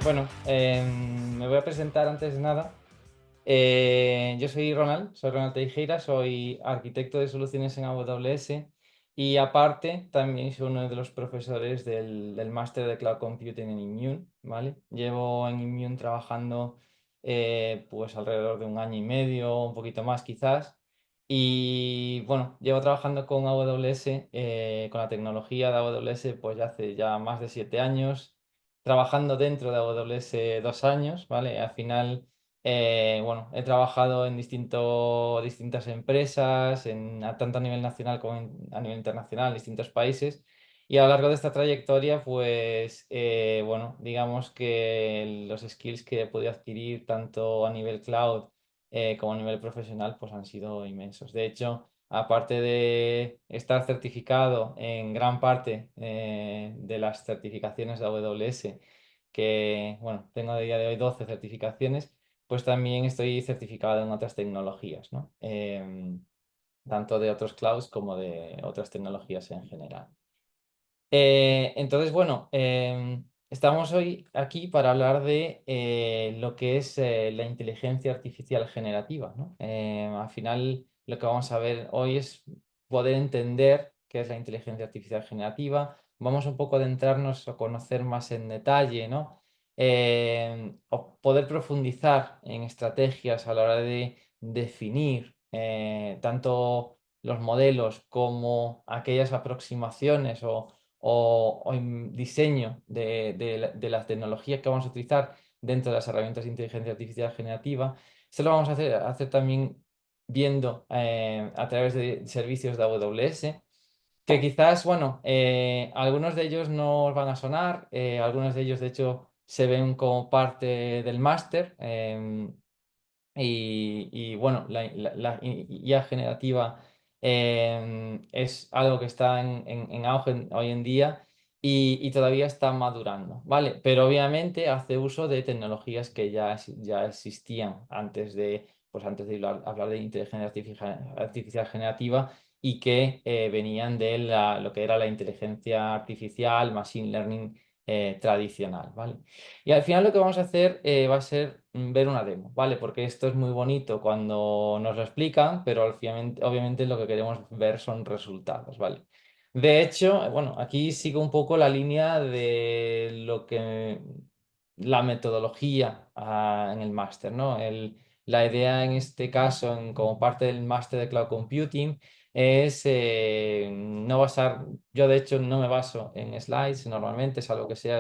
Bueno, me voy a presentar antes de nada. Yo soy Ronald Teijeira, soy arquitecto de soluciones en AWS y aparte también soy uno de los profesores del máster de Cloud Computing en Immune, ¿vale? Llevo en Immune trabajando pues alrededor de un año y medio, un poquito más quizás. Y bueno, llevo trabajando con AWS, con la tecnología de AWS, pues ya hace ya más de 7 años, trabajando dentro de AWS 2 años, ¿vale? Al final, bueno, he trabajado en distintas empresas, tanto a nivel nacional como a nivel internacional, en distintos países. Y a lo largo de esta trayectoria, pues, bueno, digamos que los skills que he podido adquirir tanto a nivel cloud como a nivel profesional, pues han sido inmensos. De hecho, aparte de estar certificado en gran parte de las certificaciones de AWS, que, bueno, tengo a día de hoy 12 certificaciones, pues también estoy certificado en otras tecnologías, ¿no? Tanto de otros clouds como de otras tecnologías en general. Entonces, bueno, estamos hoy aquí para hablar de lo que es la inteligencia artificial generativa, ¿no? Al final, lo que vamos a ver hoy es poder entender qué es la inteligencia artificial generativa. Vamos un poco a adentrarnos a conocer más en detalle, ¿no? O poder profundizar en estrategias a la hora de definir tanto los modelos como aquellas aproximaciones o en diseño de las tecnologías que vamos a utilizar dentro de las herramientas de inteligencia artificial generativa. Eso lo vamos a hacer también viendo a través de servicios de AWS, que quizás, bueno, algunos de ellos no os van a sonar, algunos de ellos de hecho se ven como parte del máster. Y bueno, la IA generativa es algo que está en auge hoy en día y todavía está madurando, ¿vale? Pero obviamente hace uso de tecnologías que ya existían antes de hablar de inteligencia artificial generativa y que venían de lo que era la inteligencia artificial, machine learning tradicional, ¿vale? Y al final lo que vamos a hacer va a ser ver una demo, ¿vale? Porque esto es muy bonito cuando nos lo explican, pero obviamente lo que queremos ver son resultados, ¿vale? De hecho, bueno, aquí sigo un poco la línea de la metodología en el máster, ¿no? La idea en este caso, como parte del máster de Cloud Computing, es no basar, yo de hecho no me baso en slides, normalmente es algo que sea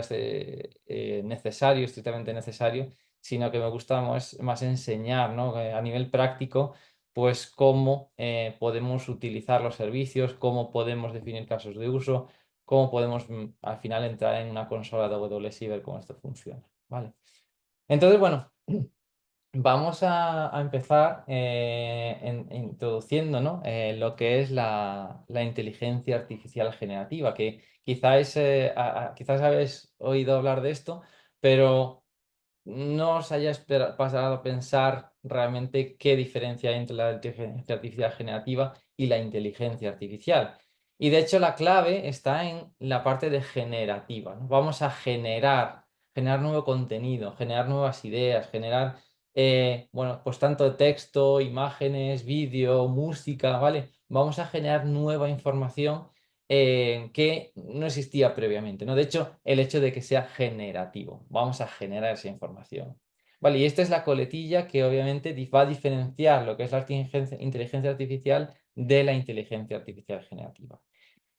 necesario, estrictamente necesario, sino que me gusta más enseñar, ¿no? A nivel práctico, pues cómo podemos utilizar los servicios, cómo podemos definir casos de uso, cómo podemos al final entrar en una consola de AWS y ver cómo esto funciona, ¿vale? Entonces, bueno. Vamos a empezar introduciendo, ¿no? Lo que es la inteligencia artificial generativa, que quizás habéis oído hablar de esto, pero no os haya pasado a pensar realmente qué diferencia hay entre la inteligencia artificial generativa y la inteligencia artificial. Y de hecho la clave está en la parte de generativa, ¿no? Vamos a generar nuevo contenido, generar nuevas ideas, generar, bueno, pues tanto texto, imágenes, vídeo, música, ¿vale? Vamos a generar nueva información que no existía previamente, ¿no? De hecho, el hecho de que sea generativo, vamos a generar esa información. Vale, y esta es la coletilla que obviamente va a diferenciar lo que es la inteligencia artificial de la inteligencia artificial generativa.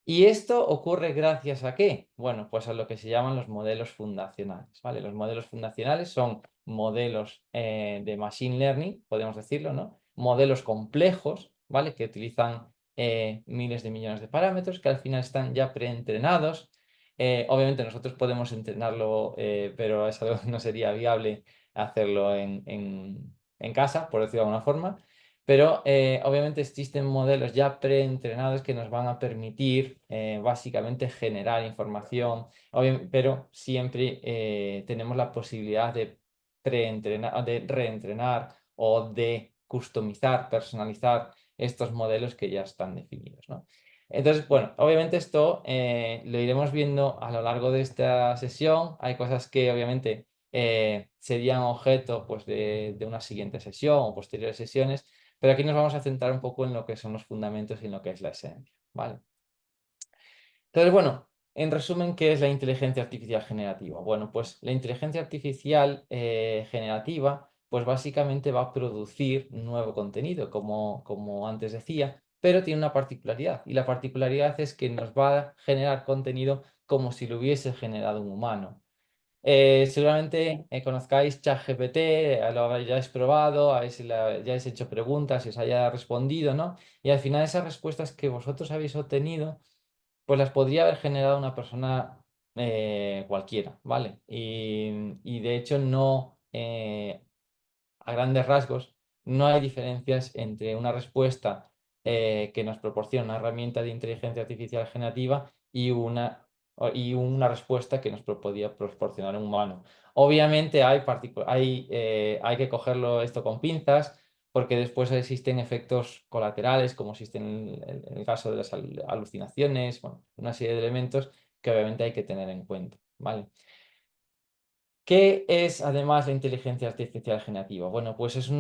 ¿Y esto ocurre gracias a qué? Bueno, pues a lo que se llaman los modelos fundacionales, ¿vale? Los modelos fundacionales son modelos de machine learning, podemos decirlo, ¿no? Modelos complejos, ¿vale? Que utilizan miles de millones de parámetros que al final están ya preentrenados. Obviamente nosotros podemos entrenarlo, pero es algo que no sería viable hacerlo en casa, por decirlo de alguna forma. Pero obviamente existen modelos ya preentrenados que nos van a permitir básicamente generar información, pero siempre tenemos la posibilidad de preentrenar, de reentrenar o de customizar, personalizar estos modelos que ya están definidos, ¿no? Entonces, bueno, obviamente esto lo iremos viendo a lo largo de esta sesión. Hay cosas que obviamente serían objeto pues, de una siguiente sesión o posteriores sesiones, pero aquí nos vamos a centrar un poco en lo que son los fundamentos y en lo que es la esencia, ¿vale? Entonces, bueno, en resumen, ¿qué es la inteligencia artificial generativa? Bueno, pues la inteligencia artificial generativa, pues básicamente va a producir nuevo contenido, como antes decía, pero tiene una particularidad, y la particularidad es que nos va a generar contenido como si lo hubiese generado un humano. Seguramente conozcáis ChatGPT, lo hayáis probado, ya habéis hecho preguntas y os haya respondido, ¿no? Y al final esas respuestas que vosotros habéis obtenido pues las podría haber generado una persona cualquiera, ¿vale? Y de hecho no, a grandes rasgos, no hay diferencias entre una respuesta que nos proporciona una herramienta de inteligencia artificial generativa y una respuesta que nos podía proporcionar un humano. Obviamente hay que cogerlo esto con pinzas porque después existen efectos colaterales, como existen en el caso de las alucinaciones, bueno, una serie de elementos que obviamente hay que tener en cuenta, ¿vale? ¿Qué es además la inteligencia artificial generativa? Bueno, pues son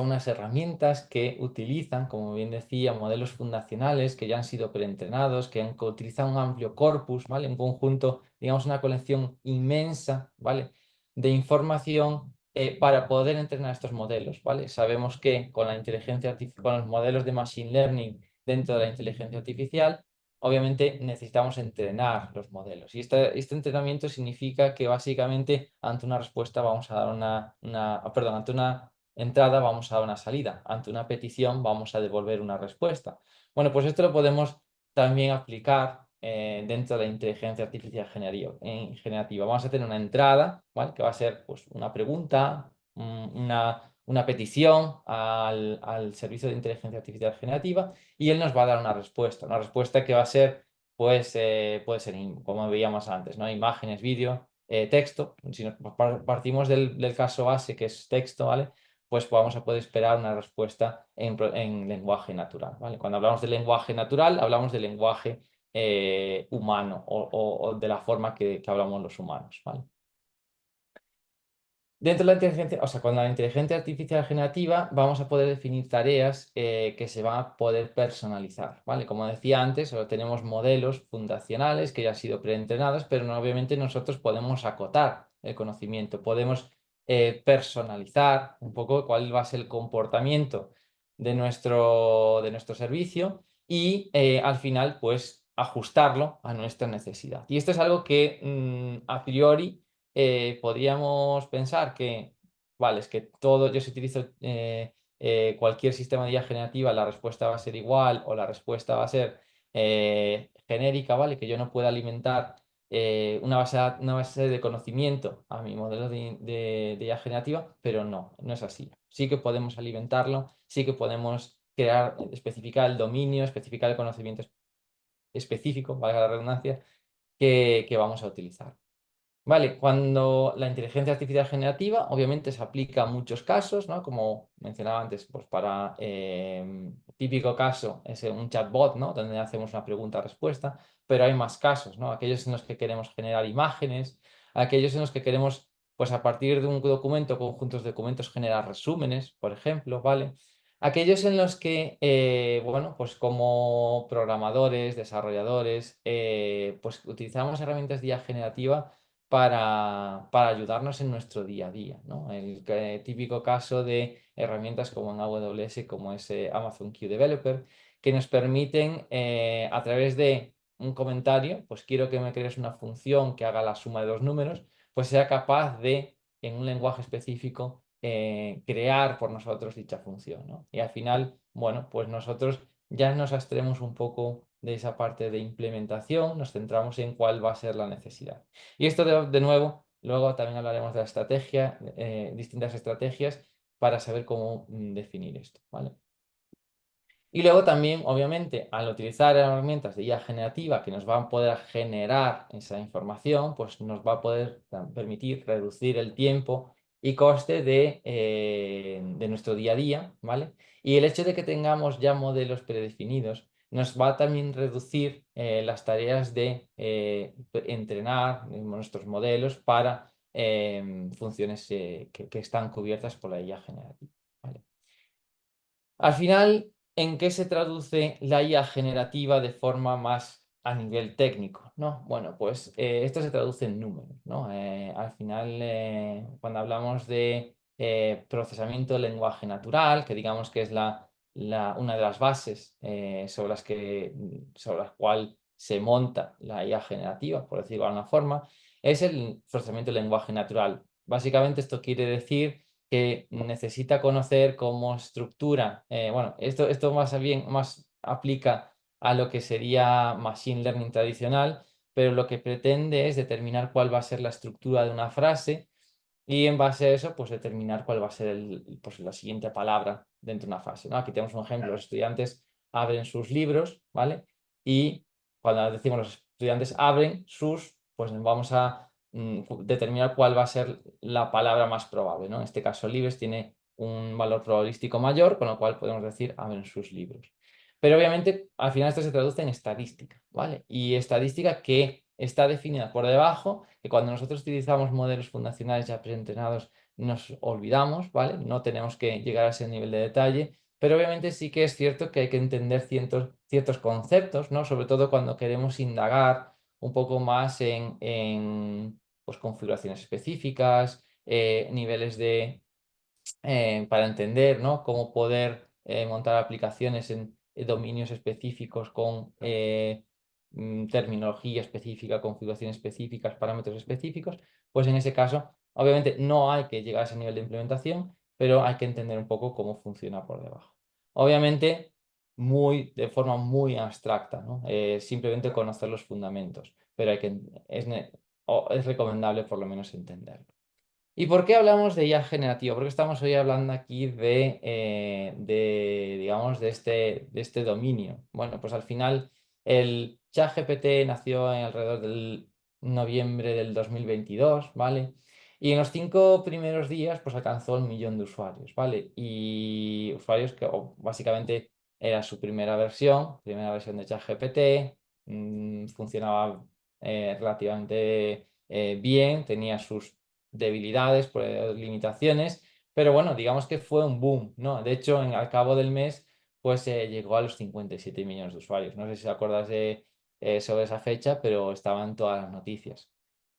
unas herramientas que utilizan, como bien decía, modelos fundacionales que ya han sido preentrenados, que utilizan un amplio corpus, ¿vale? Un conjunto, digamos, una colección inmensa, ¿vale? De información para poder entrenar estos modelos, ¿vale? Sabemos que con la inteligencia artificial, con los modelos de machine learning dentro de la inteligencia artificial, obviamente necesitamos entrenar los modelos. Y este entrenamiento significa que básicamente ante una respuesta vamos a dar perdón, ante una entrada vamos a dar una salida, ante una petición vamos a devolver una respuesta. Bueno, pues esto lo podemos también aplicar dentro de la inteligencia artificial generativa. Vamos a tener una entrada, ¿vale? Que va a ser pues, una pregunta, una petición al servicio de inteligencia artificial generativa y él nos va a dar una respuesta que va a ser, pues, puede ser, como veíamos antes, ¿no? Imágenes, vídeo, texto. Si partimos del caso base, que es texto, ¿vale? Pues vamos a poder esperar una respuesta en lenguaje natural, ¿vale? Cuando hablamos de lenguaje natural, hablamos de lenguaje humano o de la forma que hablamos los humanos, ¿vale? Dentro de la inteligencia, o sea, con la inteligencia artificial generativa vamos a poder definir tareas que se van a poder personalizar, ¿vale? Como decía antes, solo tenemos modelos fundacionales que ya han sido preentrenados, pero obviamente nosotros podemos acotar el conocimiento, podemos personalizar un poco cuál va a ser el comportamiento de nuestro servicio y al final, pues, ajustarlo a nuestra necesidad. Y esto es algo que a priori podríamos pensar que, vale, es que yo si utilizo cualquier sistema de IA generativa, la respuesta va a ser igual o la respuesta va a ser genérica, ¿vale? Que yo no pueda alimentar una base de conocimiento a mi modelo de IA generativa, pero no es así. Sí que podemos alimentarlo, sí que podemos especificar el dominio, especificar el conocimiento específico, valga la redundancia, que vamos a utilizar. Vale, cuando la inteligencia artificial generativa obviamente se aplica a muchos casos, ¿no? Como mencionaba antes, pues para típico caso es un chatbot, ¿no? Donde hacemos una pregunta-respuesta, pero hay más casos, ¿no? Aquellos en los que queremos generar imágenes, aquellos en los que queremos, pues a partir de un documento, conjuntos de documentos, generar resúmenes, por ejemplo, ¿vale? Aquellos en los que, bueno, pues como programadores, desarrolladores, pues utilizamos herramientas de IA generativa para ayudarnos en nuestro día a día, ¿no? El típico caso de herramientas como en AWS, como es Amazon Q Developer, que nos permiten a través de un comentario, pues quiero que me crees una función que haga la suma de dos números, pues sea capaz de, en un lenguaje específico, crear por nosotros dicha función, ¿no? Y al final, bueno, pues nosotros ya nos abstraemos un poco de esa parte de implementación, nos centramos en cuál va a ser la necesidad. Y esto de nuevo, luego también hablaremos de la estrategia, distintas estrategias para saber cómo definir esto, ¿vale? Y luego también, obviamente, al utilizar herramientas de IA generativa que nos van a poder generar esa información, pues nos va a poder permitir reducir el tiempo y coste de nuestro día a día, ¿vale? Y el hecho de que tengamos ya modelos predefinidos nos va a también reducir las tareas de entrenar nuestros modelos para funciones que están cubiertas por la IA generativa. ¿Vale? Al final, ¿en qué se traduce la IA generativa de forma más a nivel técnico? ¿No? Bueno, pues esto se traduce en números, ¿no? Al final, cuando hablamos de procesamiento del lenguaje natural, que digamos que es una de las bases sobre las cuales se monta la IA generativa, por decirlo de alguna forma, es el procesamiento del lenguaje natural. Básicamente esto quiere decir que necesita conocer cómo estructura. Bueno, esto más aplica a lo que sería Machine Learning tradicional, pero lo que pretende es determinar cuál va a ser la estructura de una frase y en base a eso, pues determinar cuál va a ser pues, la siguiente palabra dentro de una frase, ¿no? Aquí tenemos un ejemplo, los estudiantes abren sus libros, ¿vale? Y cuando decimos los estudiantes abren sus, pues vamos a determinar cuál va a ser la palabra más probable, ¿no? En este caso, libres tiene un valor probabilístico mayor, con lo cual podemos decir abren sus libros. Pero obviamente, al final esto se traduce en estadística, ¿vale? Y estadística que está definida por debajo, que cuando nosotros utilizamos modelos fundacionales ya preentrenados nos olvidamos, ¿vale? No tenemos que llegar a ese nivel de detalle, pero obviamente sí que es cierto que hay que entender ciertos conceptos, ¿no? Sobre todo cuando queremos indagar un poco más en pues, configuraciones específicas, niveles para entender, ¿no? Cómo poder montar aplicaciones en dominios específicos con terminología específica, configuraciones específicas, parámetros específicos, pues en ese caso, obviamente no hay que llegar a ese nivel de implementación, pero hay que entender un poco cómo funciona por debajo. Obviamente, de forma muy abstracta, ¿no? Simplemente conocer los fundamentos, pero es recomendable por lo menos entenderlo. ¿Y por qué hablamos de IA generativa? Porque estamos hoy hablando aquí digamos, de este dominio. Bueno, pues al final el ChatGPT nació alrededor del noviembre del 2022, ¿vale? Y en los 5 primeros días, pues alcanzó el 1.000.000 de usuarios, ¿vale? Y usuarios que básicamente era su primera versión de ChatGPT, funcionaba relativamente bien, tenía sus debilidades, limitaciones, pero bueno, digamos que fue un boom, ¿no? De hecho, al cabo del mes, pues llegó a los 57 millones de usuarios. No sé si te acuerdas sobre esa fecha, pero estaban todas las noticias.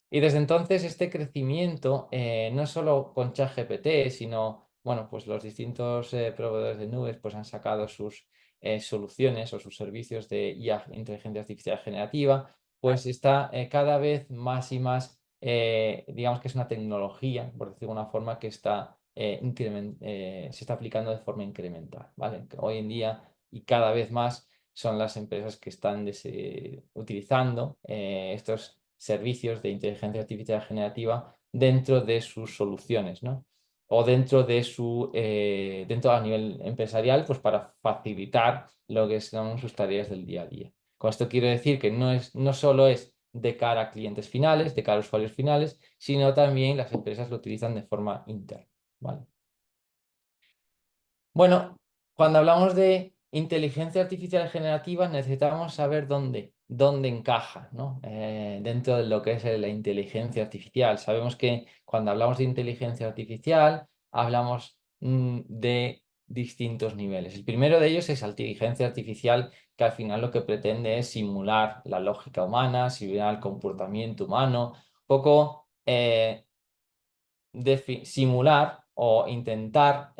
Y desde entonces este crecimiento, no solo con ChatGPT, sino, bueno, pues los distintos proveedores de nubes pues han sacado sus soluciones o sus servicios de IA, inteligencia artificial generativa, pues está cada vez más y más, digamos que es una tecnología, por decirlo de alguna forma, que se está aplicando de forma incremental, ¿vale? Que hoy en día y cada vez más son las empresas que están utilizando estos servicios de inteligencia artificial generativa dentro de sus soluciones, ¿no? O dentro a nivel empresarial, pues para facilitar lo que son sus tareas del día a día. Con esto quiero decir que no solo es de cara a clientes finales, de cara a usuarios finales, sino también las empresas lo utilizan de forma interna, ¿vale? Bueno, cuando hablamos de inteligencia artificial generativa necesitamos saber dónde encaja, ¿no? Dentro de lo que es la inteligencia artificial. Sabemos que cuando hablamos de inteligencia artificial hablamos de distintos niveles. El primero de ellos es la inteligencia artificial que al final lo que pretende es simular la lógica humana, simular el comportamiento humano, un poco simular o intentar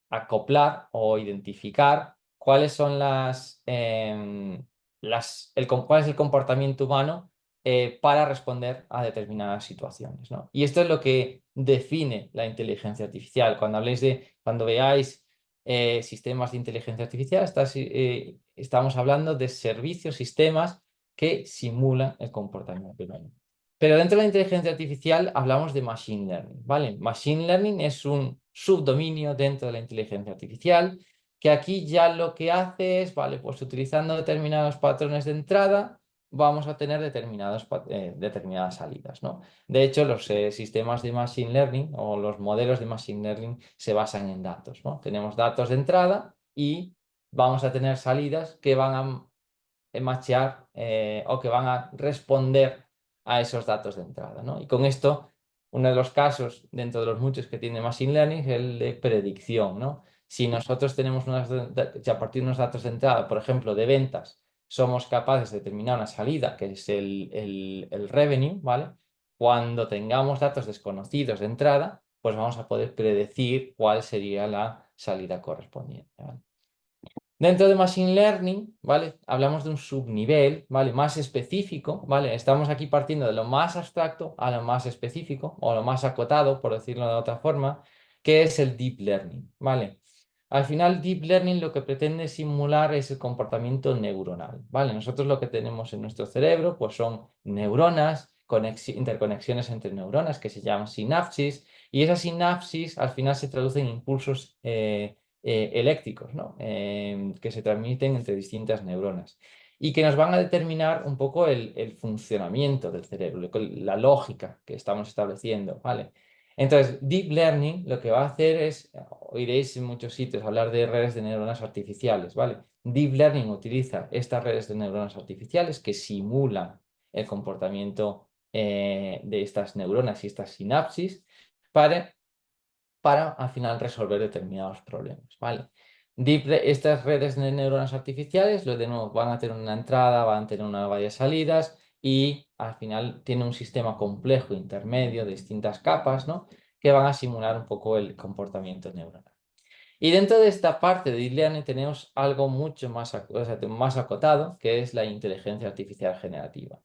acoplar o identificar cuáles son cuál es el comportamiento humano para responder a determinadas situaciones, ¿no? Y esto es lo que define la inteligencia artificial. Cuando veáis sistemas de inteligencia artificial, estamos hablando de servicios, sistemas que simulan el comportamiento humano. Pero dentro de la inteligencia artificial hablamos de Machine Learning, ¿vale? Machine Learning es un subdominio dentro de la inteligencia artificial que aquí ya lo que hace es, ¿vale? Pues utilizando determinados patrones de entrada vamos a tener determinadas salidas, ¿no? De hecho, los sistemas de Machine Learning o los modelos de Machine Learning se basan en datos, ¿no? Tenemos datos de entrada y vamos a tener salidas que van a machear o que van a responder a esos datos de entrada, ¿no? Y con esto, uno de los casos dentro de los muchos que tiene Machine Learning es el de predicción, ¿no? Si nosotros tenemos si a partir de unos datos de entrada, por ejemplo, de ventas, somos capaces de determinar una salida, que es el revenue, ¿vale? Cuando tengamos datos desconocidos de entrada, pues vamos a poder predecir cuál sería la salida correspondiente, ¿vale? Dentro de Machine Learning, ¿vale? Hablamos de un subnivel, ¿vale? Más específico, ¿vale? Estamos aquí partiendo de lo más abstracto a lo más específico o lo más acotado, por decirlo de otra forma, que es el Deep Learning, ¿vale? Al final, Deep Learning lo que pretende simular es el comportamiento neuronal, ¿vale? Nosotros lo que tenemos en nuestro cerebro, pues son neuronas, interconexiones entre neuronas que se llaman sinapsis, y esas sinapsis al final se traducen en impulsos eléctricos, ¿no? Que se transmiten entre distintas neuronas y que nos van a determinar un poco el funcionamiento del cerebro, la lógica que estamos estableciendo, ¿vale? Entonces, Deep Learning lo que va a hacer es, oiréis en muchos sitios hablar de redes de neuronas artificiales, ¿vale? Deep Learning utiliza estas redes de neuronas artificiales que simulan el comportamiento de estas neuronas y estas sinapsis para al final resolver determinados problemas, ¿vale? Estas redes de neuronas artificiales, de nuevo, van a tener una entrada, van a tener varias salidas y al final tiene un sistema complejo intermedio de distintas capas, ¿no? Que van a simular un poco el comportamiento neuronal. Y dentro de esta parte de Deep Learning tenemos algo mucho más, más acotado, que es la inteligencia artificial generativa.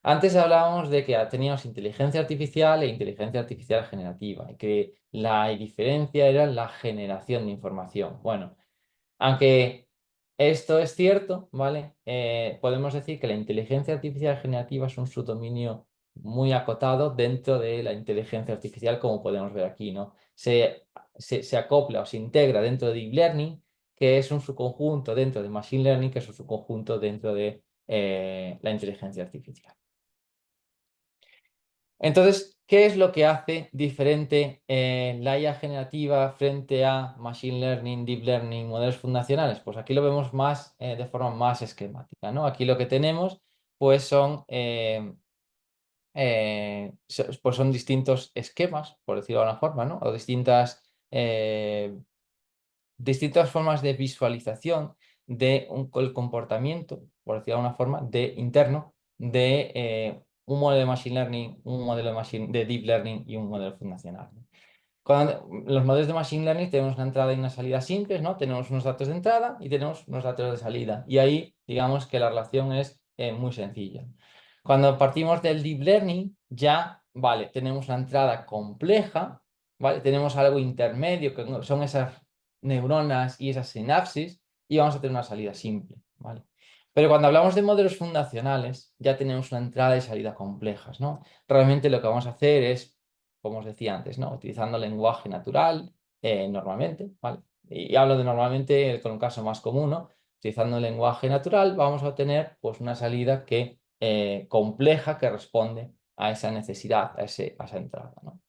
Antes hablábamos de que teníamos inteligencia artificial e inteligencia artificial generativa, y que la diferencia era la generación de información. Bueno, aunque esto es cierto, ¿vale? Podemos decir que la inteligencia artificial generativa es un subdominio muy acotado dentro de la inteligencia artificial, como podemos ver aquí, ¿no? Se acopla o se integra dentro de Deep Learning, que es un subconjunto dentro de Machine Learning, que es un subconjunto dentro de la inteligencia artificial. Entonces, ¿qué es lo que hace diferente la IA generativa frente a Machine Learning, Deep Learning, modelos fundacionales? Pues aquí lo vemos más de forma más esquemática, ¿no? Aquí lo que tenemos pues son distintos esquemas, por decirlo de alguna forma, ¿no? O distintas formas de visualización de el comportamiento, por decirlo de alguna forma, interno de un modelo de Machine Learning, un modelo de Deep Learning y un modelo fundacional. Cuando los modelos de Machine Learning tenemos una entrada y una salida simples, ¿no? Tenemos unos datos de entrada y tenemos unos datos de salida. Y ahí, digamos que la relación es muy sencilla. Cuando partimos del Deep Learning, ya, vale, tenemos una entrada compleja, ¿vale? Tenemos algo intermedio, que son esas neuronas y esas sinapsis, y vamos a tener una salida simple, ¿vale? Pero cuando hablamos de modelos fundacionales, ya tenemos una entrada y salida complejas, ¿no? Realmente lo que vamos a hacer es, como os decía antes, ¿no? Utilizando lenguaje natural, normalmente, ¿vale? Y hablo de normalmente con un caso más común, ¿no? Utilizando el lenguaje natural vamos a obtener pues, una salida compleja que responde a esa necesidad, a esa entrada, ¿no?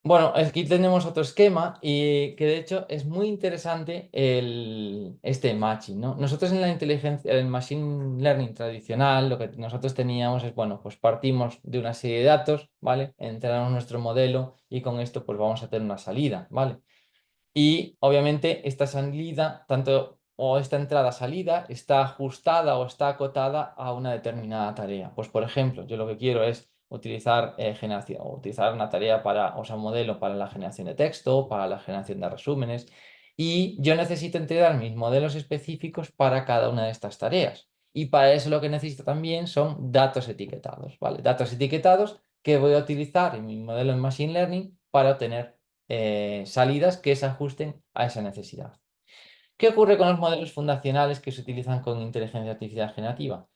Bueno, aquí tenemos otro esquema y que de hecho es muy interesante este matching, ¿no? Nosotros en la inteligencia, el machine learning tradicional, lo que nosotros teníamos es, bueno, pues partimos de una serie de datos, ¿vale? Entrenamos nuestro modelo y con esto pues vamos a tener una salida, ¿vale? Y obviamente esta salida, tanto o esta entrada-salida, está ajustada o está acotada a una determinada tarea. Pues por ejemplo, yo lo que quiero es utilizar utilizar una tarea o sea, un modelo para la generación de texto, para la generación de resúmenes, y yo necesito entregar mis modelos específicos para cada una de estas tareas. Y para eso lo que necesito también son datos etiquetados, ¿vale? Datos etiquetados que voy a utilizar en mi modelo en Machine Learning para obtener salidas que se ajusten a esa necesidad. ¿Qué ocurre con los modelos fundacionales que se utilizan con inteligencia artificial generativa?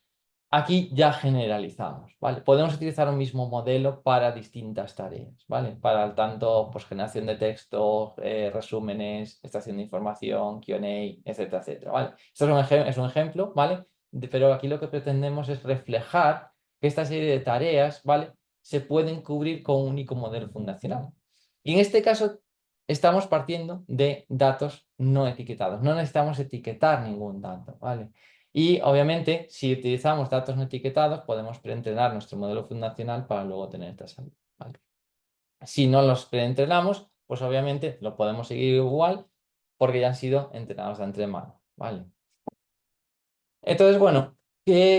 Aquí ya generalizamos, ¿vale? Podemos utilizar un mismo modelo para distintas tareas, ¿vale? Para tanto, pues, generación de texto, resúmenes, extracción de información, Q&A, etcétera, etcétera, ¿vale? Esto es un ejemplo, ¿vale? Pero aquí lo que pretendemos es reflejar que esta serie de tareas, ¿vale? Se pueden cubrir con un único modelo fundacional. Y en este caso estamos partiendo de datos no etiquetados. No necesitamos etiquetar ningún dato, ¿vale? Y obviamente, si utilizamos datos no etiquetados, podemos preentrenar nuestro modelo fundacional para luego tener esta salida, ¿vale? Si no los preentrenamos, pues obviamente lo podemos seguir igual porque ya han sido entrenados de antemano, ¿vale? Entonces, bueno,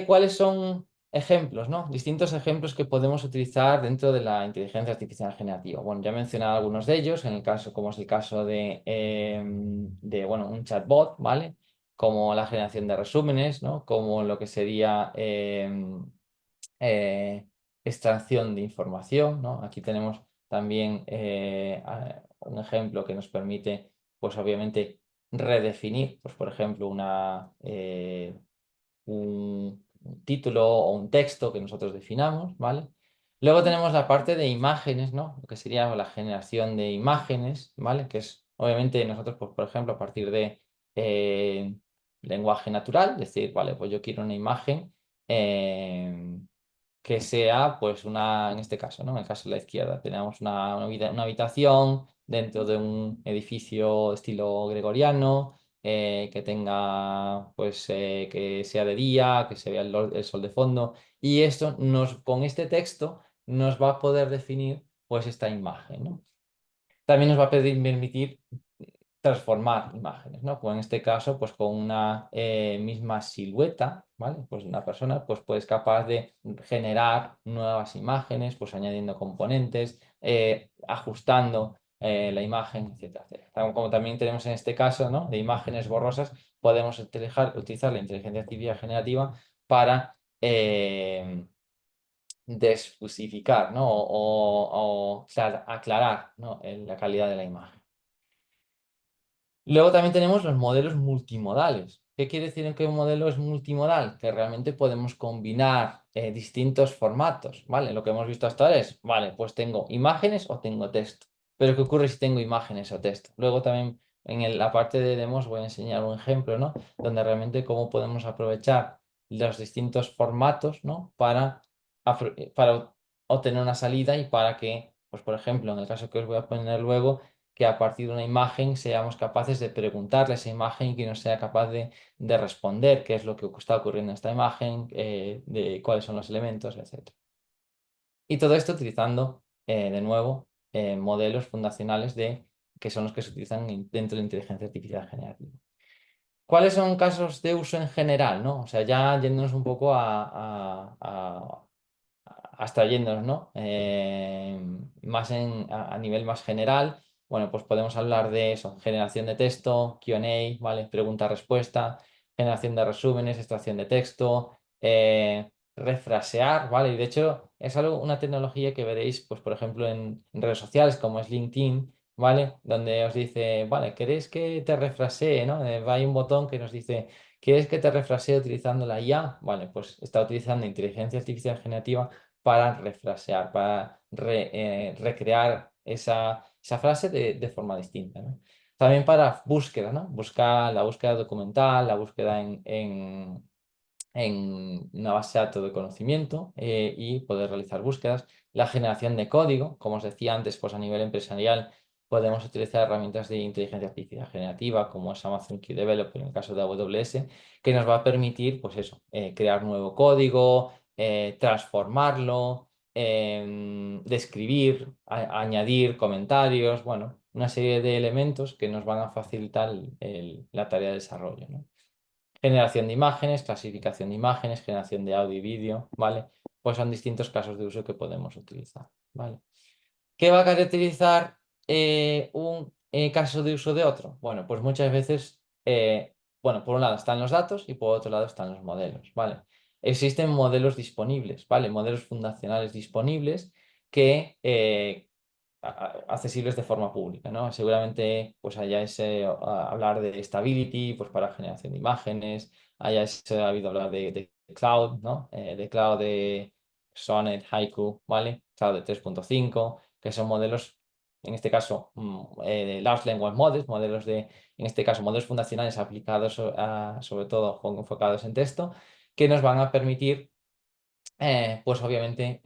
¿cuáles son ejemplos, ¿no? Distintos ejemplos que podemos utilizar dentro de la inteligencia artificial generativa. Bueno, ya he mencionado algunos de ellos, en el caso, como es el caso bueno, un chatbot, ¿vale? Como la generación de resúmenes, ¿no? Como lo que sería eh, extracción de información, ¿no? Aquí tenemos también un ejemplo que nos permite, pues obviamente, redefinir, pues por ejemplo, un título o un texto que nosotros definamos, ¿vale? Luego tenemos la parte de imágenes, ¿no? Lo que sería la generación de imágenes, ¿vale? Que es, obviamente, nosotros, pues, por ejemplo, a partir de lenguaje natural, decir, vale, pues yo quiero una imagen eh, que sea, pues, en este caso, ¿no? En el caso de la izquierda, tenemos una habitación dentro de un edificio estilo gregoriano, que tenga, pues, que sea de día, que se vea el sol de fondo. Y esto con este texto nos va a poder definir, pues, esta imagen, ¿no? También nos va a permitir transformar imágenes, ¿no? Pues en este caso, pues con una misma silueta, ¿vale? Pues una persona pues es capaz de generar nuevas imágenes, pues añadiendo componentes, ajustando la imagen, etcétera, etcétera. Como también tenemos en este caso, ¿no? De imágenes borrosas, podemos utilizar la inteligencia artificial generativa para desfusificar, ¿no? O aclarar, ¿no? La calidad de la imagen. Luego también tenemos los modelos multimodales. ¿Qué quiere decir que un modelo es multimodal? Que realmente podemos combinar distintos formatos, ¿vale? Lo que hemos visto hasta ahora es, vale, pues tengo imágenes o tengo texto. Pero ¿qué ocurre si tengo imágenes o texto? Luego también en la parte de demos voy a enseñar un ejemplo, ¿no? Donde realmente cómo podemos aprovechar los distintos formatos, ¿no? Para obtener una salida y para que, pues por ejemplo, en el caso que os voy a poner luego, que a partir de una imagen seamos capaces de preguntarle a esa imagen y que nos sea capaz de responder qué es lo que está ocurriendo en esta imagen, de cuáles son los elementos, etc. Y todo esto utilizando, de nuevo, modelos fundacionales que son los que se utilizan dentro de la inteligencia artificial generativa. ¿Cuáles son casos de uso en general, ¿no? O sea, ya yéndonos un poco abstrayéndonos, ¿no? Más a nivel más general, bueno, pues podemos hablar de eso, generación de texto, Q&A, ¿vale? Pregunta-respuesta, generación de resúmenes, extracción de texto, refrasear, ¿vale? Y de hecho es una tecnología que veréis, pues por ejemplo, en redes sociales como es LinkedIn, ¿vale? Donde os dice, vale, ¿queréis que te refrasee, ¿no? Hay un botón que nos dice, ¿quieres que te refrasee utilizando la IA? Vale, pues está utilizando inteligencia artificial generativa para refrasear, para recrear esa frase de forma distinta, ¿no? También para búsqueda, ¿no? La búsqueda documental, la búsqueda en una base de datos de conocimiento y poder realizar búsquedas. La generación de código, como os decía antes, pues a nivel empresarial podemos utilizar herramientas de inteligencia artificial generativa como es Amazon Q Developer en el caso de AWS, que nos va a permitir, pues eso, crear nuevo código, transformarlo, describir, añadir comentarios, bueno, una serie de elementos que nos van a facilitar la tarea de desarrollo, ¿no? Generación de imágenes, clasificación de imágenes, generación de audio y vídeo, ¿vale? Pues son distintos casos de uso que podemos utilizar, ¿vale? ¿Qué va a caracterizar un caso de uso de otro? Bueno, pues muchas veces, bueno, por un lado están los datos y por otro lado están los modelos, ¿vale? Existen modelos disponibles, ¿vale? Modelos fundacionales disponibles que accesibles de forma pública, ¿no? Seguramente pues hayáis hablar de Stability pues para generación de imágenes, hayáis habido hablar de Cloud, ¿no? De Cloud de Sonnet, Haiku, ¿vale? Cloud de 3.5, que son modelos, en este caso, de Large Language Models, en este caso, modelos fundacionales aplicados sobre todo enfocados en texto, que nos van a permitir pues obviamente,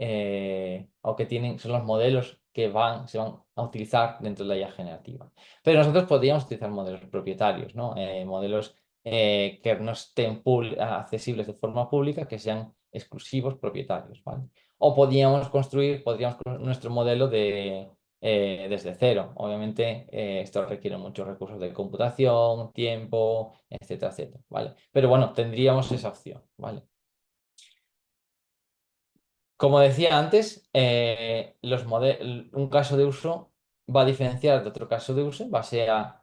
son los modelos que se van a utilizar dentro de la IA generativa. Pero nosotros podríamos utilizar modelos propietarios, ¿no? Modelos que no estén accesibles de forma pública, que sean exclusivos propietarios, ¿vale? O podríamos nuestro modelo desde cero. Obviamente, esto requiere muchos recursos de computación, tiempo, etcétera, etcétera, ¿vale? Pero bueno, tendríamos esa opción, ¿vale? Como decía antes, un caso de uso va a diferenciar de otro caso de uso en base a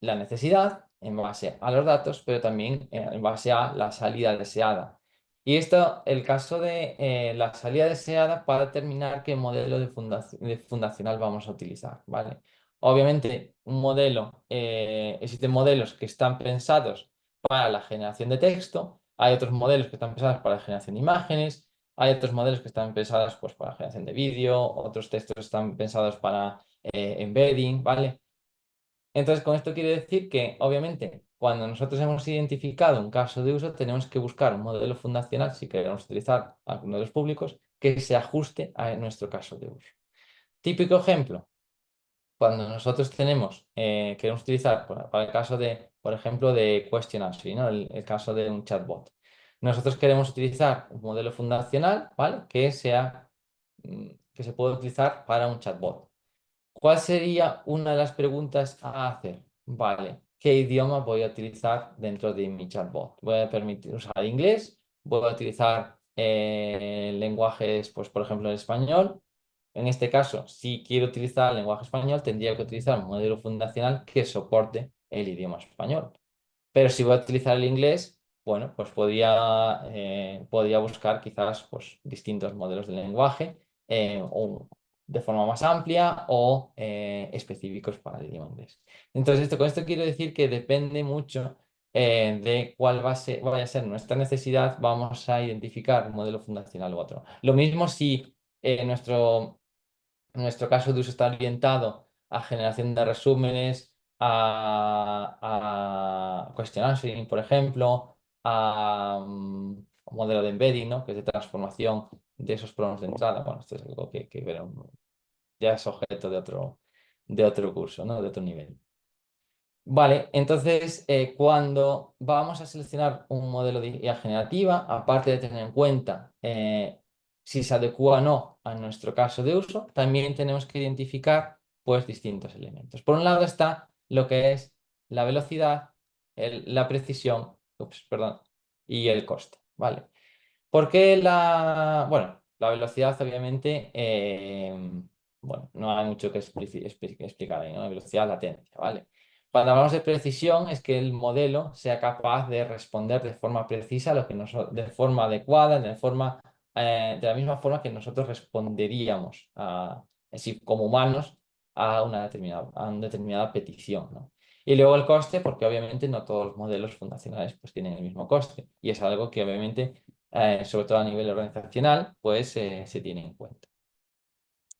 la necesidad, en base a los datos, pero también en base a la salida deseada. Y esto, el caso de la salida deseada para determinar qué modelo de fundacional vamos a utilizar, ¿vale? Obviamente, existen modelos que están pensados para la generación de texto, hay otros modelos que están pensados para la generación de imágenes. Hay otros modelos que están pensados pues, para generación de vídeo, otros textos están pensados para embedding, ¿vale? Entonces, con esto quiere decir que, obviamente, cuando nosotros hemos identificado un caso de uso, tenemos que buscar un modelo fundacional, si queremos utilizar modelos públicos, que se ajuste a nuestro caso de uso. Típico ejemplo, cuando nosotros queremos utilizar para el caso de, por ejemplo, de question answering, ¿no? El caso de un chatbot. Nosotros queremos utilizar un modelo fundacional, ¿vale? Que se puede utilizar para un chatbot. ¿Cuál sería una de las preguntas a hacer? Vale, ¿qué idioma voy a utilizar dentro de mi chatbot? ¿Voy a permitir usar inglés? ¿Voy a utilizar lenguajes, pues por ejemplo, el español? En este caso, si quiero utilizar el lenguaje español, tendría que utilizar un modelo fundacional que soporte el idioma español. Pero si voy a utilizar el inglés, bueno, pues podría buscar quizás pues, distintos modelos de lenguaje o de forma más amplia o específicos para el idioma inglés. Entonces, con esto quiero decir que depende mucho de cuál vaya a ser nuestra necesidad, vamos a identificar un modelo fundacional u otro. Lo mismo si nuestro caso de uso está orientado a generación de resúmenes, a question answering, por ejemplo, a modelo de embedding, ¿no? Que es de transformación de esos programas de entrada. Bueno, esto es algo que ya es objeto de otro curso, ¿no? De otro nivel. Vale, entonces cuando vamos a seleccionar un modelo de IA generativa, aparte de tener en cuenta si se adecua o no a nuestro caso de uso, también tenemos que identificar pues distintos elementos. Por un lado está lo que es la velocidad, la precisión, perdón, y el coste, ¿vale? Porque bueno, la velocidad obviamente, bueno, no hay mucho que explicar ahí, ¿no? La velocidad, latencia, ¿vale? Cuando hablamos de precisión es que el modelo sea capaz de responder de forma precisa, de forma adecuada, de la misma forma que nosotros responderíamos así como humanos a una determinada petición, ¿no? Y luego el coste, porque obviamente no todos los modelos fundacionales pues, tienen el mismo coste. Y es algo que obviamente sobre todo a nivel organizacional, pues se tiene en cuenta.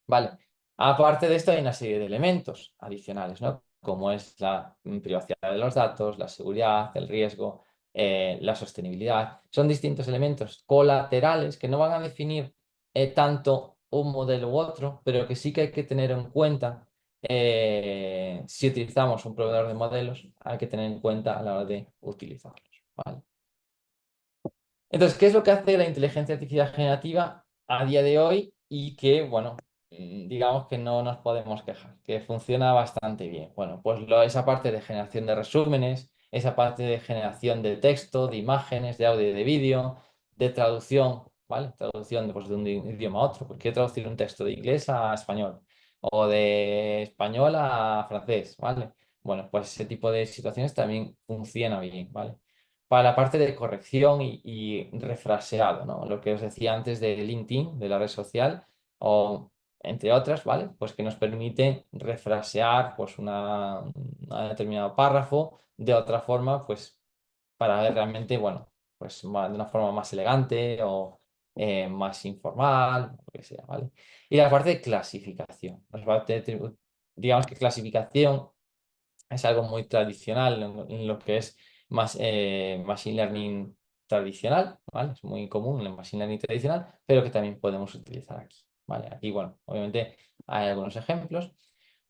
Vale. Aparte de esto, hay una serie de elementos adicionales, ¿no? Como es la privacidad de los datos, la seguridad, el riesgo, la sostenibilidad. Son distintos elementos colaterales que no van a definir tanto un modelo u otro, pero que sí que hay que tener en cuenta si utilizamos un proveedor de modelos, hay que tener en cuenta a la hora de utilizarlos. ¿Vale? Entonces, ¿qué es lo que hace la inteligencia artificial generativa a día de hoy y que, bueno, digamos que no nos podemos quejar, que funciona bastante bien? Bueno, pues esa parte de generación de resúmenes, esa parte de generación de texto, de imágenes, de audio y de vídeo, de traducción, ¿vale? Traducción pues, de un idioma a otro. Pues quiero traducir un texto de inglés a español o de español a francés, ¿vale? Bueno, pues ese tipo de situaciones también funciona bien, ¿vale? Para la parte de corrección y refraseado, ¿no? Lo que os decía antes de LinkedIn, de la red social, o entre otras, ¿vale? Pues que nos permite refrasear pues un determinado párrafo de otra forma, pues para ver realmente, bueno, pues de una forma más elegante o más informal, lo que sea, ¿vale? Y la parte de clasificación. Digamos que clasificación es algo muy tradicional en lo que es Machine Learning tradicional, ¿vale? Es muy común en el Machine Learning tradicional, pero que también podemos utilizar aquí, ¿vale? Aquí, bueno, obviamente hay algunos ejemplos,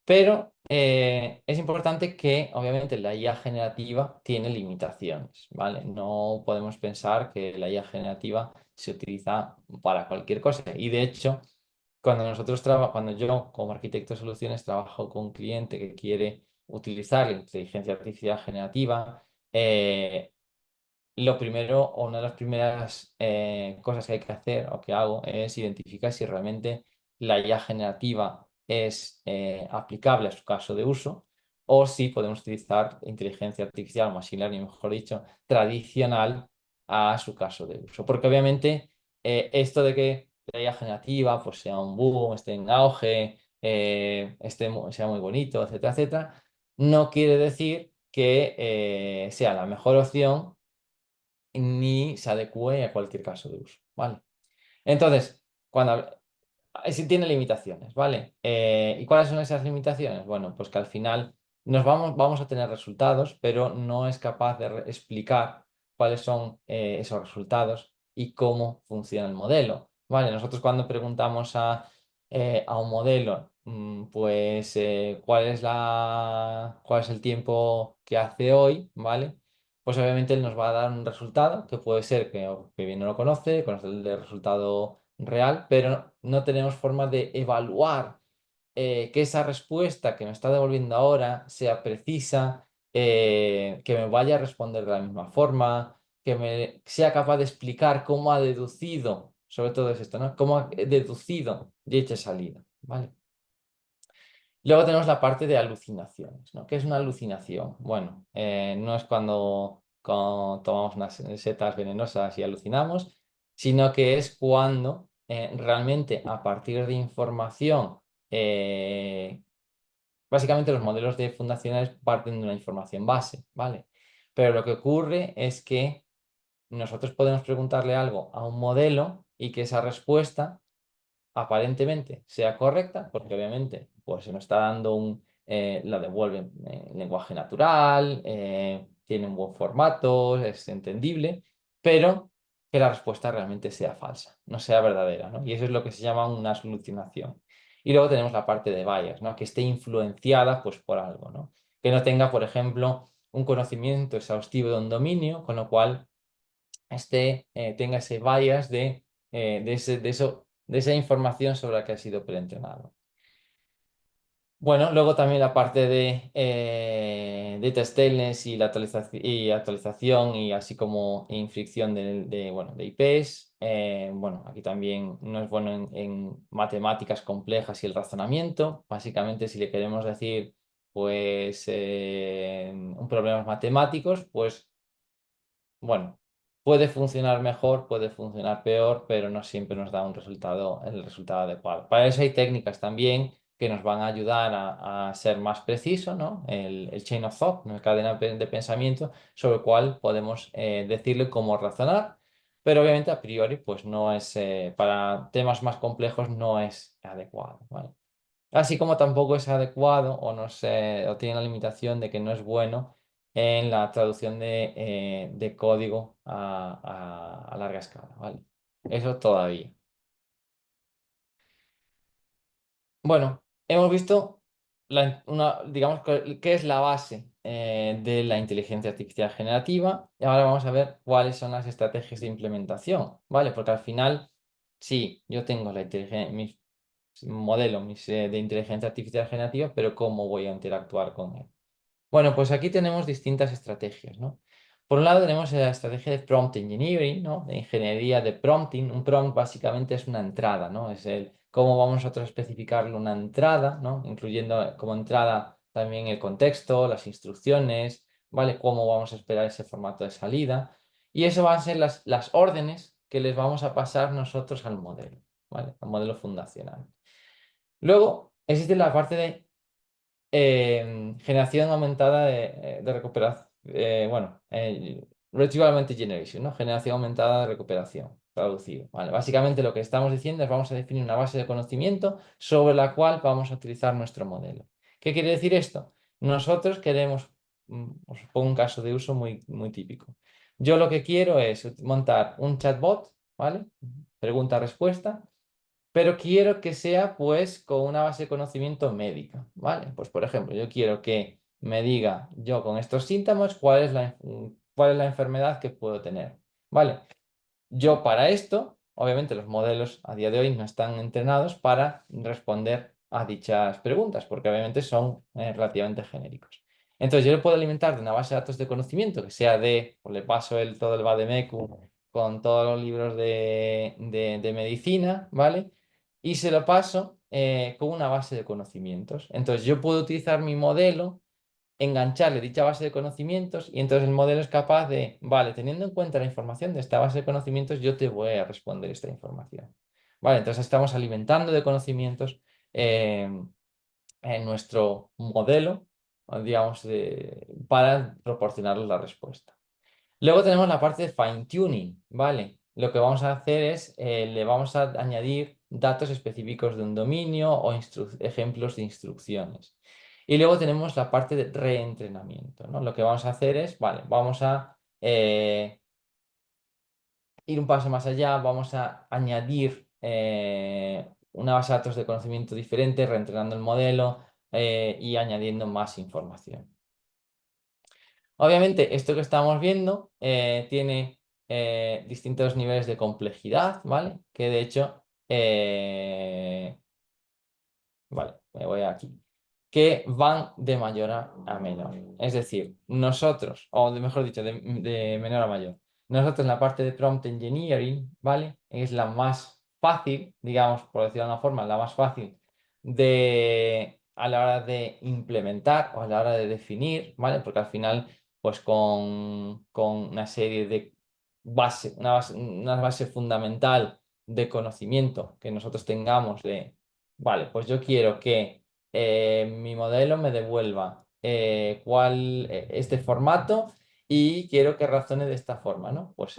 pero es importante que obviamente la IA generativa tiene limitaciones, ¿vale? No podemos pensar que la IA generativa se utiliza para cualquier cosa y de hecho cuando yo como arquitecto de soluciones trabajo con un cliente que quiere utilizar la inteligencia artificial generativa, lo primero o una de las primeras cosas que hay que hacer o que hago es identificar si realmente la IA generativa es aplicable a su caso de uso o si podemos utilizar inteligencia artificial, machine learning, mejor dicho, tradicional a su caso de uso. Porque obviamente esto de que la IA generativa pues, sea un boom, esté en auge, sea muy bonito, etcétera, etcétera, no quiere decir que sea la mejor opción ni se adecue a cualquier caso de uso, ¿vale? Entonces, sí tiene limitaciones, ¿vale? ¿Y cuáles son esas limitaciones? Bueno, pues que al final vamos a tener resultados, pero no es capaz de explicar cuáles son esos resultados y cómo funciona el modelo, ¿vale? Nosotros cuando preguntamos a un modelo, pues, cuál es el tiempo que hace hoy, ¿vale? Pues obviamente él nos va a dar un resultado que puede ser que bien no lo conoce el resultado real, pero no tenemos forma de evaluar que esa respuesta que me está devolviendo ahora sea precisa, que me vaya a responder de la misma forma, que me sea capaz de explicar cómo ha deducido, sobre todo es esto, ¿no? Cómo ha deducido dicha salida, ¿vale? Luego tenemos la parte de alucinaciones, ¿no? ¿Qué es una alucinación? Bueno, no es cuando tomamos unas setas venenosas y alucinamos, sino que es cuando realmente a partir de información, básicamente los modelos de fundacionales parten de una información base, ¿vale? Pero lo que ocurre es que nosotros podemos preguntarle algo a un modelo y que esa respuesta aparentemente sea correcta, porque obviamente pues se nos está dando la devuelve en lenguaje natural, tiene un buen formato, es entendible, pero que la respuesta realmente sea falsa, no sea verdadera, ¿no? Y eso es lo que se llama una alucinación. Y luego tenemos la parte de bias, ¿no? Que esté influenciada pues por algo, ¿no? Que no tenga, por ejemplo, un conocimiento exhaustivo de un dominio, con lo cual tenga ese bias de esa información sobre la que ha sido preentrenado. Bueno, luego también la parte de data stateless y la actualización y así como infricción bueno, de IPs. Bueno, aquí también no es bueno en matemáticas complejas y el razonamiento. Básicamente, si le queremos decir pues un problemas matemáticos, pues bueno, puede funcionar mejor, puede funcionar peor, pero no siempre nos da el resultado adecuado. Para eso hay técnicas también que nos van a ayudar a ser más preciso, ¿no? El chain of thought, una cadena de pensamiento sobre el cual podemos decirle cómo razonar, pero obviamente a priori, pues no es, para temas más complejos no es adecuado, ¿vale? Así como tampoco es adecuado o, no sé, o tiene la limitación de que no es bueno en la traducción de código a larga escala, ¿vale? Eso todavía. Bueno, hemos visto digamos, qué es la base de la inteligencia artificial generativa y ahora vamos a ver cuáles son las estrategias de implementación, ¿vale? Porque al final, sí, yo tengo mis modelos de inteligencia artificial generativa, pero ¿cómo voy a interactuar con él? Bueno, pues aquí tenemos distintas estrategias, ¿no? Por un lado tenemos la estrategia de prompt engineering, ¿no? De ingeniería de prompting. Un prompt básicamente es una entrada, ¿no? Es el cómo vamos nosotros a especificarle una entrada, ¿no? Incluyendo como entrada también el contexto, las instrucciones, ¿vale? Cómo vamos a esperar ese formato de salida. Y eso van a ser las órdenes que les vamos a pasar nosotros al modelo, ¿vale? Al modelo fundacional. Luego existe la parte de generación aumentada de recuperación, bueno, Retrieval Augmented Generation, ¿no? Generación aumentada de recuperación, traducido, ¿vale? Básicamente lo que estamos diciendo es vamos a definir una base de conocimiento sobre la cual vamos a utilizar nuestro modelo. ¿Qué quiere decir esto? Nosotros queremos, os pongo un caso de uso muy, muy típico. Yo lo que quiero es montar un chatbot, ¿vale? Pregunta-respuesta pero quiero que sea pues con una base de conocimiento médica, ¿vale? Pues por ejemplo, yo quiero que me diga yo con estos síntomas cuál es la enfermedad que puedo tener, ¿vale? Yo para esto, obviamente los modelos a día de hoy no están entrenados para responder a dichas preguntas, porque obviamente son relativamente genéricos. Entonces yo le puedo alimentar de una base de datos de conocimiento que sea pues le paso todo el Vademécum con todos los libros de medicina, ¿vale? Y se lo paso con una base de conocimientos. Entonces yo puedo utilizar mi modelo, engancharle dicha base de conocimientos y entonces el modelo es capaz de, vale, teniendo en cuenta la información de esta base de conocimientos, yo te voy a responder esta información. Vale, entonces estamos alimentando de conocimientos eh, en nuestro modelo, digamos, para proporcionarle la respuesta. Luego tenemos la parte de fine tuning, ¿vale? Lo que vamos a hacer es, le vamos a añadir datos específicos de un dominio o ejemplos de instrucciones. Y luego tenemos la parte de reentrenamiento, ¿no? Lo que vamos a hacer es, vale, vamos a ir un paso más allá, vamos a añadir una base de datos de conocimiento diferente, reentrenando el modelo y añadiendo más información. Obviamente, esto que estamos viendo tiene distintos niveles de complejidad, ¿vale? Que de hecho, vale, me voy aquí, que van de mayor a menor. Es decir, nosotros, o mejor dicho, de menor a mayor. Nosotros en la parte de prompt engineering, ¿vale? Es la más fácil, digamos, por decirlo de una forma, la más fácil a la hora de implementar o a la hora de definir, ¿vale? Porque al final, pues con una serie de una base fundamental de conocimiento que nosotros tengamos de, vale, pues yo quiero que mi modelo me devuelva este formato y quiero que razone de esta forma, ¿no? Pues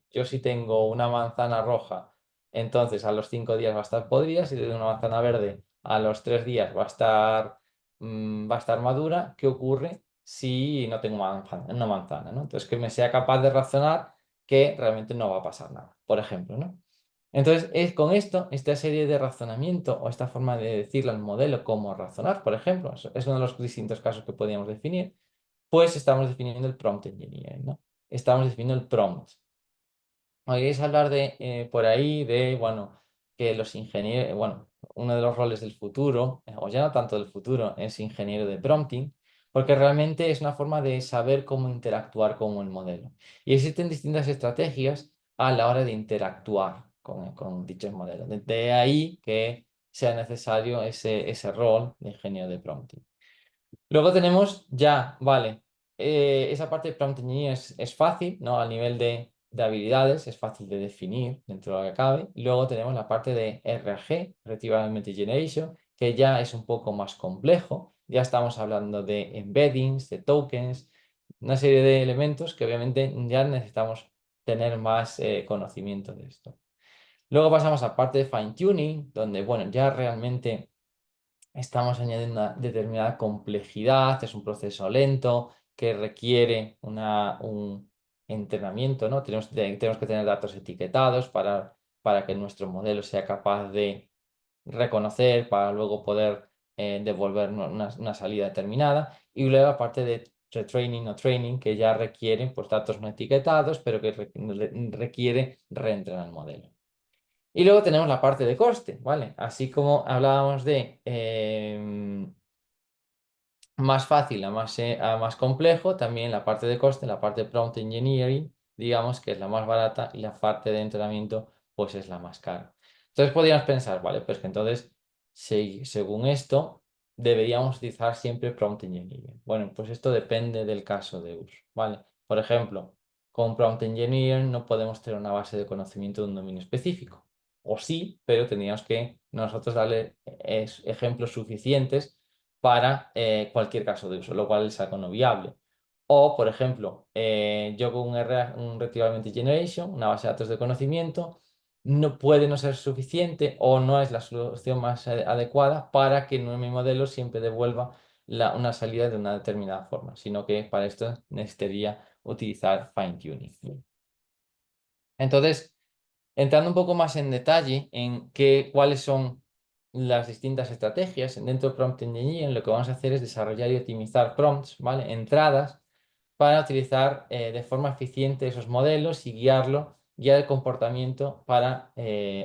yo si tengo una manzana roja, entonces a los 5 días va a estar podrida, si tengo una manzana verde, a los 3 días va a estar madura. ¿Qué ocurre si no tengo una manzana, ¿no? Entonces que me sea capaz de razonar que realmente no va a pasar nada, por ejemplo, ¿no? Entonces, es con esto, esta serie de razonamiento o esta forma de decirle al modelo cómo razonar, por ejemplo, es uno de los distintos casos que podríamos definir, pues estamos definiendo el prompt engineering, ¿no? Estamos definiendo el prompt. Oiréis hablar por ahí de, bueno, que los ingenieros, bueno, uno de los roles del futuro, o ya no tanto del futuro, es ingeniero de prompting, porque realmente es una forma de saber cómo interactuar con el modelo. Y existen distintas estrategias a la hora de interactuar con dichos modelos. De ahí que sea necesario ese rol de ingeniero de prompting. Luego tenemos ya, vale, esa parte de prompt engineering es fácil, ¿no? A nivel de habilidades, es fácil de definir dentro de lo que cabe. Y luego tenemos la parte de RG, Retrieval Augmented Generation, que ya es un poco más complejo. Ya estamos hablando de embeddings, de tokens, una serie de elementos que obviamente ya necesitamos tener más conocimiento de esto. Luego pasamos a parte de fine tuning, donde, bueno, ya realmente estamos añadiendo una determinada complejidad, es un proceso lento que requiere un entrenamiento, ¿no? Tenemos que tener datos etiquetados para que nuestro modelo sea capaz de reconocer, para luego poder devolver una salida determinada. Y luego aparte de retraining o training, que ya requieren pues, datos no etiquetados, pero que requiere reentrenar el modelo. Y luego tenemos la parte de coste, ¿vale? Así como hablábamos de más fácil a más complejo, también la parte de coste, la parte de prompt engineering, digamos que es la más barata y la parte de entrenamiento, pues es la más cara. Entonces podríamos pensar, vale, pues que entonces, según esto, deberíamos utilizar siempre prompt engineering. Bueno, pues esto depende del caso de uso, ¿vale? Por ejemplo, con prompt engineering no podemos tener una base de conocimiento de un dominio específico. O sí, pero tendríamos que nosotros darle ejemplos suficientes para cualquier caso de uso, lo cual es algo no viable. O, por ejemplo, yo con un Retrieval Augmented Generation, una base de datos de conocimiento, no puede no ser suficiente o no es la solución más adecuada para que mi modelo siempre devuelva una salida de una determinada forma, sino que para esto necesitaría utilizar fine tuning. Entonces, Entrando un poco más en detalle en cuáles son las distintas estrategias, dentro de Prompt Engineering lo que vamos a hacer es desarrollar y optimizar prompts, ¿vale? Entradas para utilizar de forma eficiente esos modelos y guiar el comportamiento para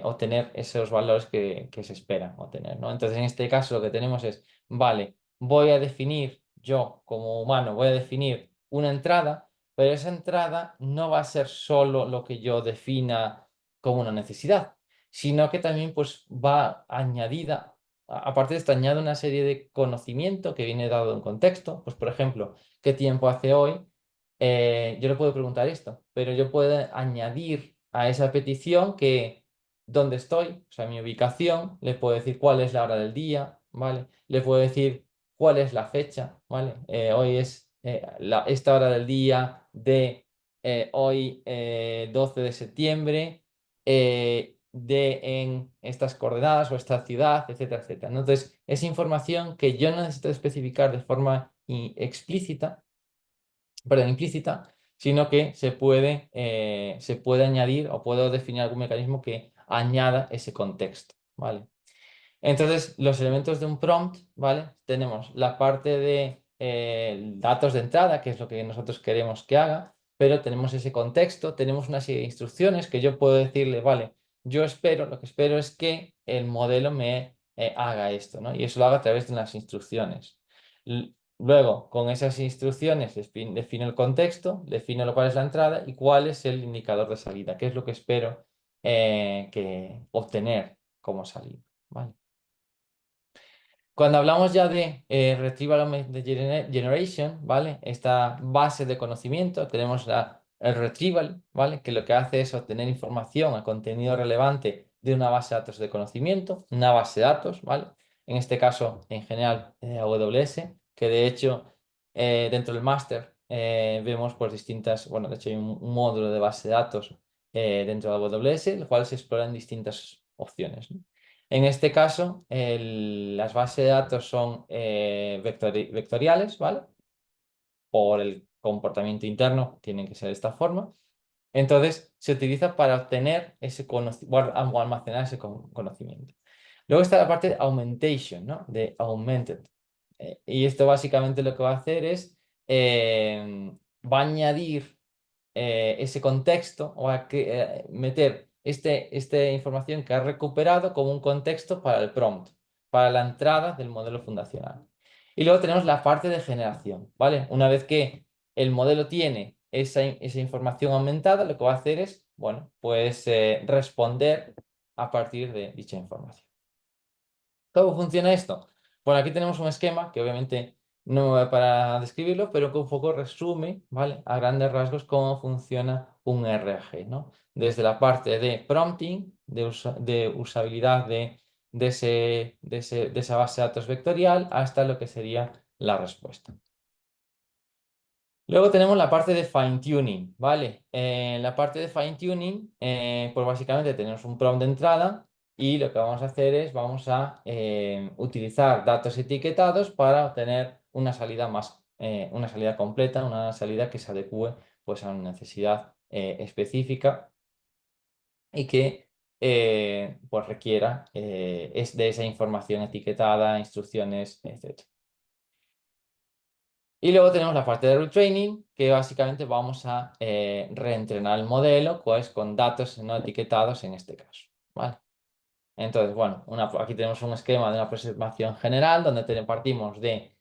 obtener esos valores que se esperan obtener, ¿no? Entonces, en este caso lo que tenemos es, vale, voy a definir, yo como humano, voy a definir una entrada, pero esa entrada no va a ser solo lo que yo defina como una necesidad, sino que también pues va añadida, aparte de esto, añade una serie de conocimiento que viene dado en contexto, pues por ejemplo, ¿qué tiempo hace hoy? Yo le puedo preguntar esto, pero yo puedo añadir a esa petición que dónde estoy, o sea, mi ubicación, le puedo decir cuál es la hora del día, ¿vale? Le puedo decir cuál es la fecha, ¿vale? Hoy es esta hora del día de hoy 12 de septiembre en estas coordenadas o esta ciudad, etcétera, etcétera, ¿no? Entonces, es información que yo no necesito especificar de forma explícita, perdón, implícita, sino que se puede añadir o puedo definir algún mecanismo que añada ese contexto, ¿vale? Entonces, los elementos de un prompt, ¿vale? Tenemos la parte de datos de entrada, que es lo que nosotros queremos que haga, pero tenemos ese contexto, tenemos una serie de instrucciones que yo puedo decirle, vale, lo que espero es que el modelo me haga esto, ¿no? Y eso lo haga a través de unas instrucciones. Luego, con esas instrucciones defino el contexto, defino lo cual es la entrada y cuál es el indicador de salida, qué es lo que espero que obtener como salida, ¿vale? Cuando hablamos ya de Retrieval Augmented Generation, ¿vale? Esta base de conocimiento, tenemos el Retrieval, ¿vale? Que lo que hace es obtener información o contenido relevante de una base de datos de conocimiento, una base de datos, ¿vale? En este caso, en general, AWS, que de hecho, dentro del máster vemos pues distintas, bueno, de hecho hay un módulo de base de datos dentro de AWS, el cual se exploran distintas opciones, ¿no? En este caso, las bases de datos son vectoriales, ¿vale? Por el comportamiento interno, tienen que ser de esta forma. Entonces, se utiliza para obtener ese conocimiento, o almacenar ese conocimiento. Luego está la parte de augmentation, ¿no? De augmented. Y esto básicamente lo que va a hacer es, va a añadir ese contexto o a meter esta información que ha recuperado como un contexto para el prompt, para la entrada del modelo fundacional. Y luego tenemos la parte de generación, ¿vale? Una vez que el modelo tiene esa información aumentada, lo que va a hacer es, bueno, pues responder a partir de dicha información. ¿Cómo funciona esto? Bueno, aquí tenemos un esquema que obviamente no me voy para describirlo, pero que un poco resume, ¿vale? A grandes rasgos cómo funciona un RAG, ¿no? Desde la parte de prompting, de usabilidad de esa base de datos vectorial, hasta lo que sería la respuesta. Luego tenemos la parte de fine tuning, ¿vale? En la parte de fine tuning, pues básicamente tenemos un prompt de entrada y lo que vamos a hacer es vamos a utilizar datos etiquetados para obtener una salida una salida completa, una salida que se adecue pues a una necesidad específica y que pues requiera es de esa información etiquetada, instrucciones, etc. Y luego tenemos la parte de retraining, que básicamente vamos a reentrenar el modelo pues, con datos no etiquetados en este caso, ¿vale? Entonces, bueno, aquí tenemos un esquema de una aproximación general donde partimos de,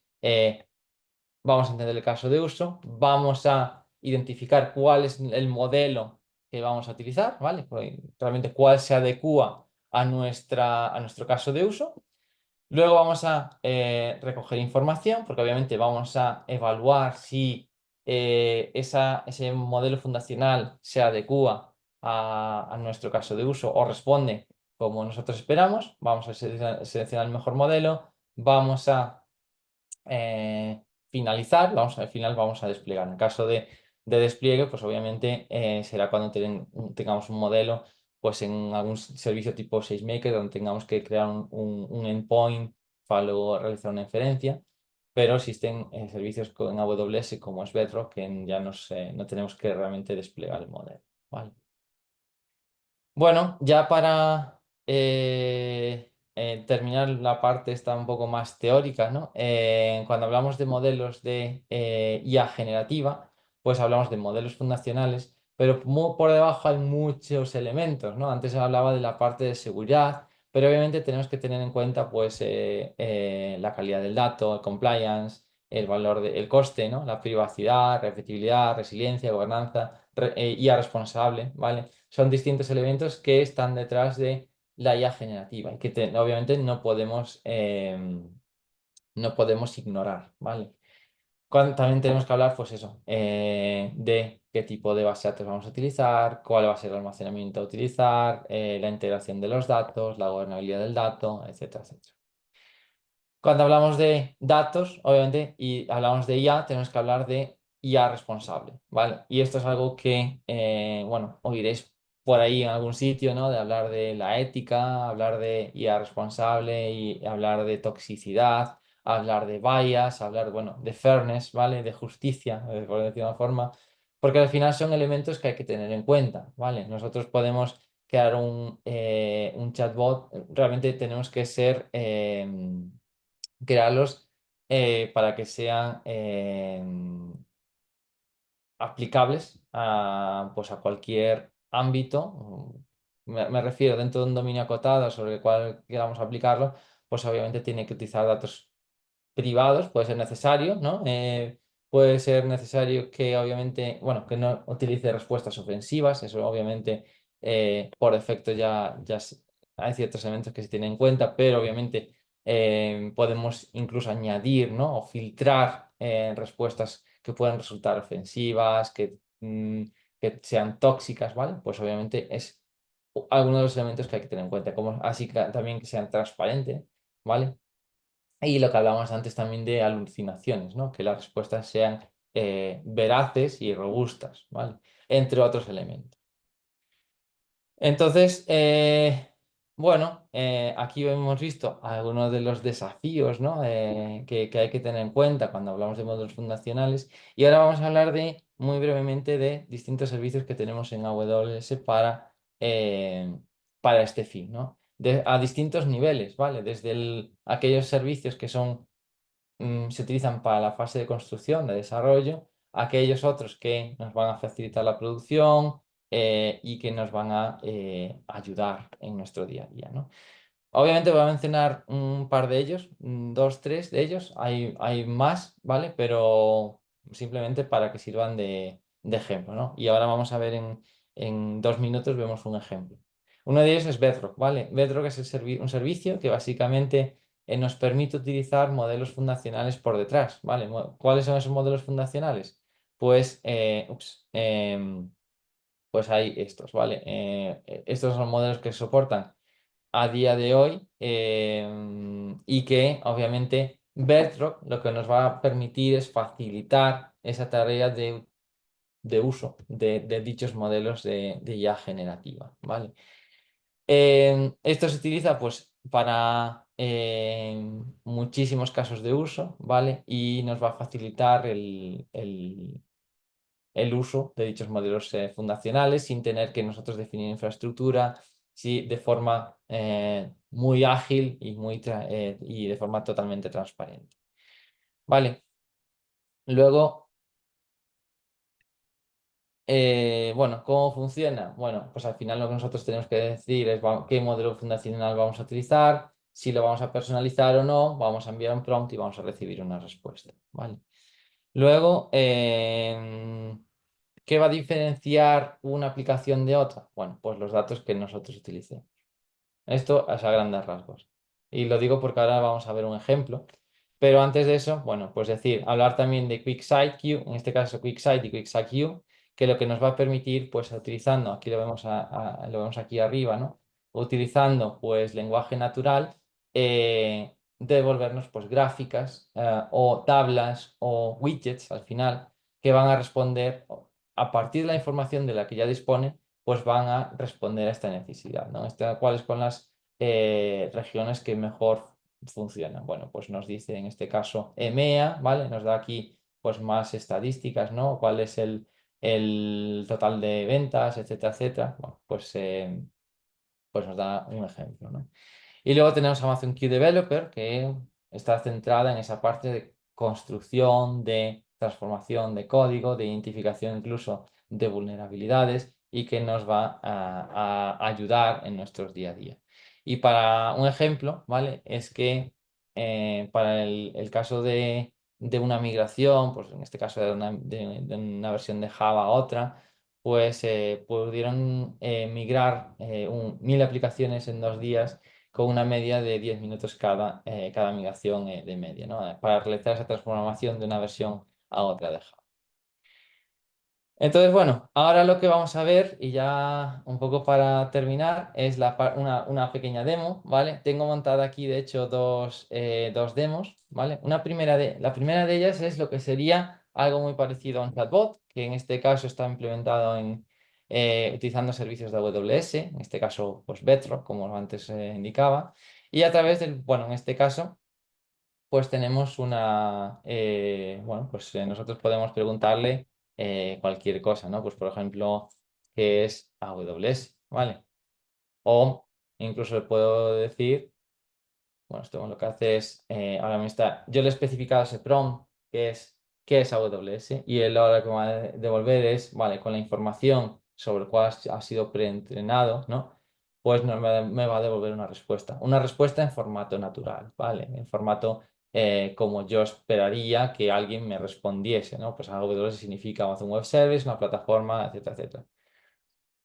vamos a entender el caso de uso, vamos a identificar cuál es el modelo que vamos a utilizar, ¿vale? Pues, realmente cuál se adecua a nuestro caso de uso. Luego vamos a recoger información, porque obviamente vamos a evaluar si ese modelo fundacional se adecua a nuestro caso de uso o responde como nosotros esperamos. Vamos a seleccionar el mejor modelo, vamos a finalizar, al final vamos a desplegar. En el caso de despliegue, pues obviamente será cuando tengamos un modelo pues en algún servicio tipo SageMaker donde tengamos que crear un endpoint para luego realizar una inferencia, pero existen servicios en AWS como es Bedrock que ya no tenemos que realmente desplegar el modelo, ¿vale? Bueno, ya para terminar la parte esta un poco más teórica, ¿no? Cuando hablamos de modelos de IA generativa, pues hablamos de modelos fundacionales, pero por debajo hay muchos elementos, ¿no? Antes hablaba de la parte de seguridad, pero obviamente tenemos que tener en cuenta pues la calidad del dato, el compliance, el valor el coste, ¿no? La privacidad, repetibilidad, resiliencia, gobernanza, IA responsable, ¿vale? Son distintos elementos que están detrás de la IA generativa y que obviamente no podemos ignorar, ¿vale? También tenemos que hablar, pues eso, de qué tipo de base de datos vamos a utilizar, cuál va a ser el almacenamiento a utilizar, la integración de los datos, la gobernabilidad del dato, etcétera, etcétera. Cuando hablamos de datos, obviamente, y hablamos de IA, tenemos que hablar de IA responsable, ¿vale? Y esto es algo que, bueno, oiréis por ahí en algún sitio, ¿no? De hablar de la ética, hablar de IA responsable y hablar de toxicidad, hablar de bias, hablar, bueno, de fairness, ¿vale? De justicia, por decir de una forma, porque al final son elementos que hay que tener en cuenta, ¿vale? Nosotros podemos crear un chatbot, realmente tenemos que ser crearlos para que sean aplicables pues a cualquier ámbito. Me refiero dentro de un dominio acotado sobre el cual queramos aplicarlo, pues obviamente tiene que utilizar datos privados, puede ser necesario, ¿no? Puede ser necesario que obviamente, bueno, que no utilice respuestas ofensivas, eso obviamente por defecto hay ciertos elementos que se tienen en cuenta, pero obviamente podemos incluso añadir, ¿no? O filtrar respuestas que puedan resultar ofensivas, que sean tóxicas, ¿vale? Pues obviamente es alguno de los elementos que hay que tener en cuenta, como así que también que sean transparentes, ¿vale? Y lo que hablábamos antes también de alucinaciones, ¿no? Que las respuestas sean veraces y robustas, ¿vale? Entre otros elementos. Entonces, bueno, aquí hemos visto algunos de los desafíos, ¿no? Que hay que tener en cuenta cuando hablamos de modelos fundacionales. Y ahora vamos a hablar muy brevemente de distintos servicios que tenemos en AWS para este fin, ¿no? A distintos niveles, ¿vale? Desde aquellos servicios que se utilizan para la fase de construcción, de desarrollo, aquellos otros que nos van a facilitar la producción y que nos van a ayudar en nuestro día a día, ¿no? Obviamente voy a mencionar un par de ellos, dos, tres de ellos, hay más, ¿vale? Pero simplemente para que sirvan de ejemplo, ¿no? Y ahora vamos a ver en 2 minutos, vemos un ejemplo. Uno de ellos es Bedrock, ¿vale? Bedrock es un servicio que básicamente nos permite utilizar modelos fundacionales por detrás, ¿vale? ¿Cuáles son esos modelos fundacionales? Pues, pues hay estos, ¿vale? Estos son modelos que soportan a día de hoy y que obviamente Bedrock lo que nos va a permitir es facilitar esa tarea de uso de dichos modelos de IA generativa, ¿vale? Esto se utiliza pues para muchísimos casos de uso, ¿vale? Y nos va a facilitar el uso de dichos modelos fundacionales sin tener que nosotros definir infraestructura, sí, de forma muy ágil y de forma totalmente transparente. Vale. Luego, bueno, ¿cómo funciona? Bueno, pues al final lo que nosotros tenemos que decir es qué modelo fundacional vamos a utilizar, si lo vamos a personalizar o no, vamos a enviar un prompt y vamos a recibir una respuesta. ¿Vale? Luego, ¿qué va a diferenciar una aplicación de otra? Bueno, pues los datos que nosotros utilicemos. Esto es a grandes rasgos. Y lo digo porque ahora vamos a ver un ejemplo. Pero antes de eso, bueno, pues decir, hablar también de QuickSight Queue, en este caso QuickSight y QuickSight Queue, que lo que nos va a permitir, pues utilizando, aquí lo vemos, lo vemos aquí arriba, ¿no? Utilizando, pues, lenguaje natural, devolvernos, pues, gráficas o tablas o widgets, al final, que van a responder a partir de la información de la que ya dispone pues van a responder a esta necesidad, ¿no? ¿Cuáles son las regiones que mejor funcionan? Bueno, pues nos dice en este caso EMEA, ¿vale? Nos da aquí pues más estadísticas, ¿no? ¿Cuál es el total de ventas, etcétera, etcétera? Bueno, pues pues nos da un ejemplo, ¿no? Y luego tenemos Amazon Q Developer, que está centrada en esa parte de construcción, de transformación de código, de identificación incluso de vulnerabilidades y que nos va a ayudar en nuestros día a día. Y para un ejemplo, ¿vale? Es que para el caso de una migración, pues en este caso de una versión de Java a otra, pues pudieron migrar 1000 aplicaciones en 2 días con una media de 10 minutos cada migración de media, ¿no? Para realizar esa transformación de una versión a otra de Java. Entonces, bueno, ahora lo que vamos a ver, y ya un poco para terminar, es una pequeña demo, ¿vale? Tengo montada aquí, de hecho, dos demos, ¿vale? La primera de ellas es lo que sería algo muy parecido a un chatbot, que en este caso está implementado utilizando servicios de AWS, en este caso, pues Bedrock, como antes indicaba, y a través bueno, en este caso pues tenemos bueno, pues nosotros podemos preguntarle cualquier cosa, ¿no? Pues por ejemplo, ¿qué es AWS? ¿Vale? O incluso le puedo decir, bueno, esto lo que hace es, ahora me está, yo le he especificado ese prompt, que es, ¿qué es AWS? Y él ahora lo que me va a devolver es, vale, con la información sobre el cual ha sido preentrenado, ¿no? Pues me va a devolver una respuesta. Una respuesta en formato natural, ¿vale? En formato como yo esperaría que alguien me respondiese, ¿no? Pues AWS significa Amazon Web Service, una plataforma, etcétera, etcétera.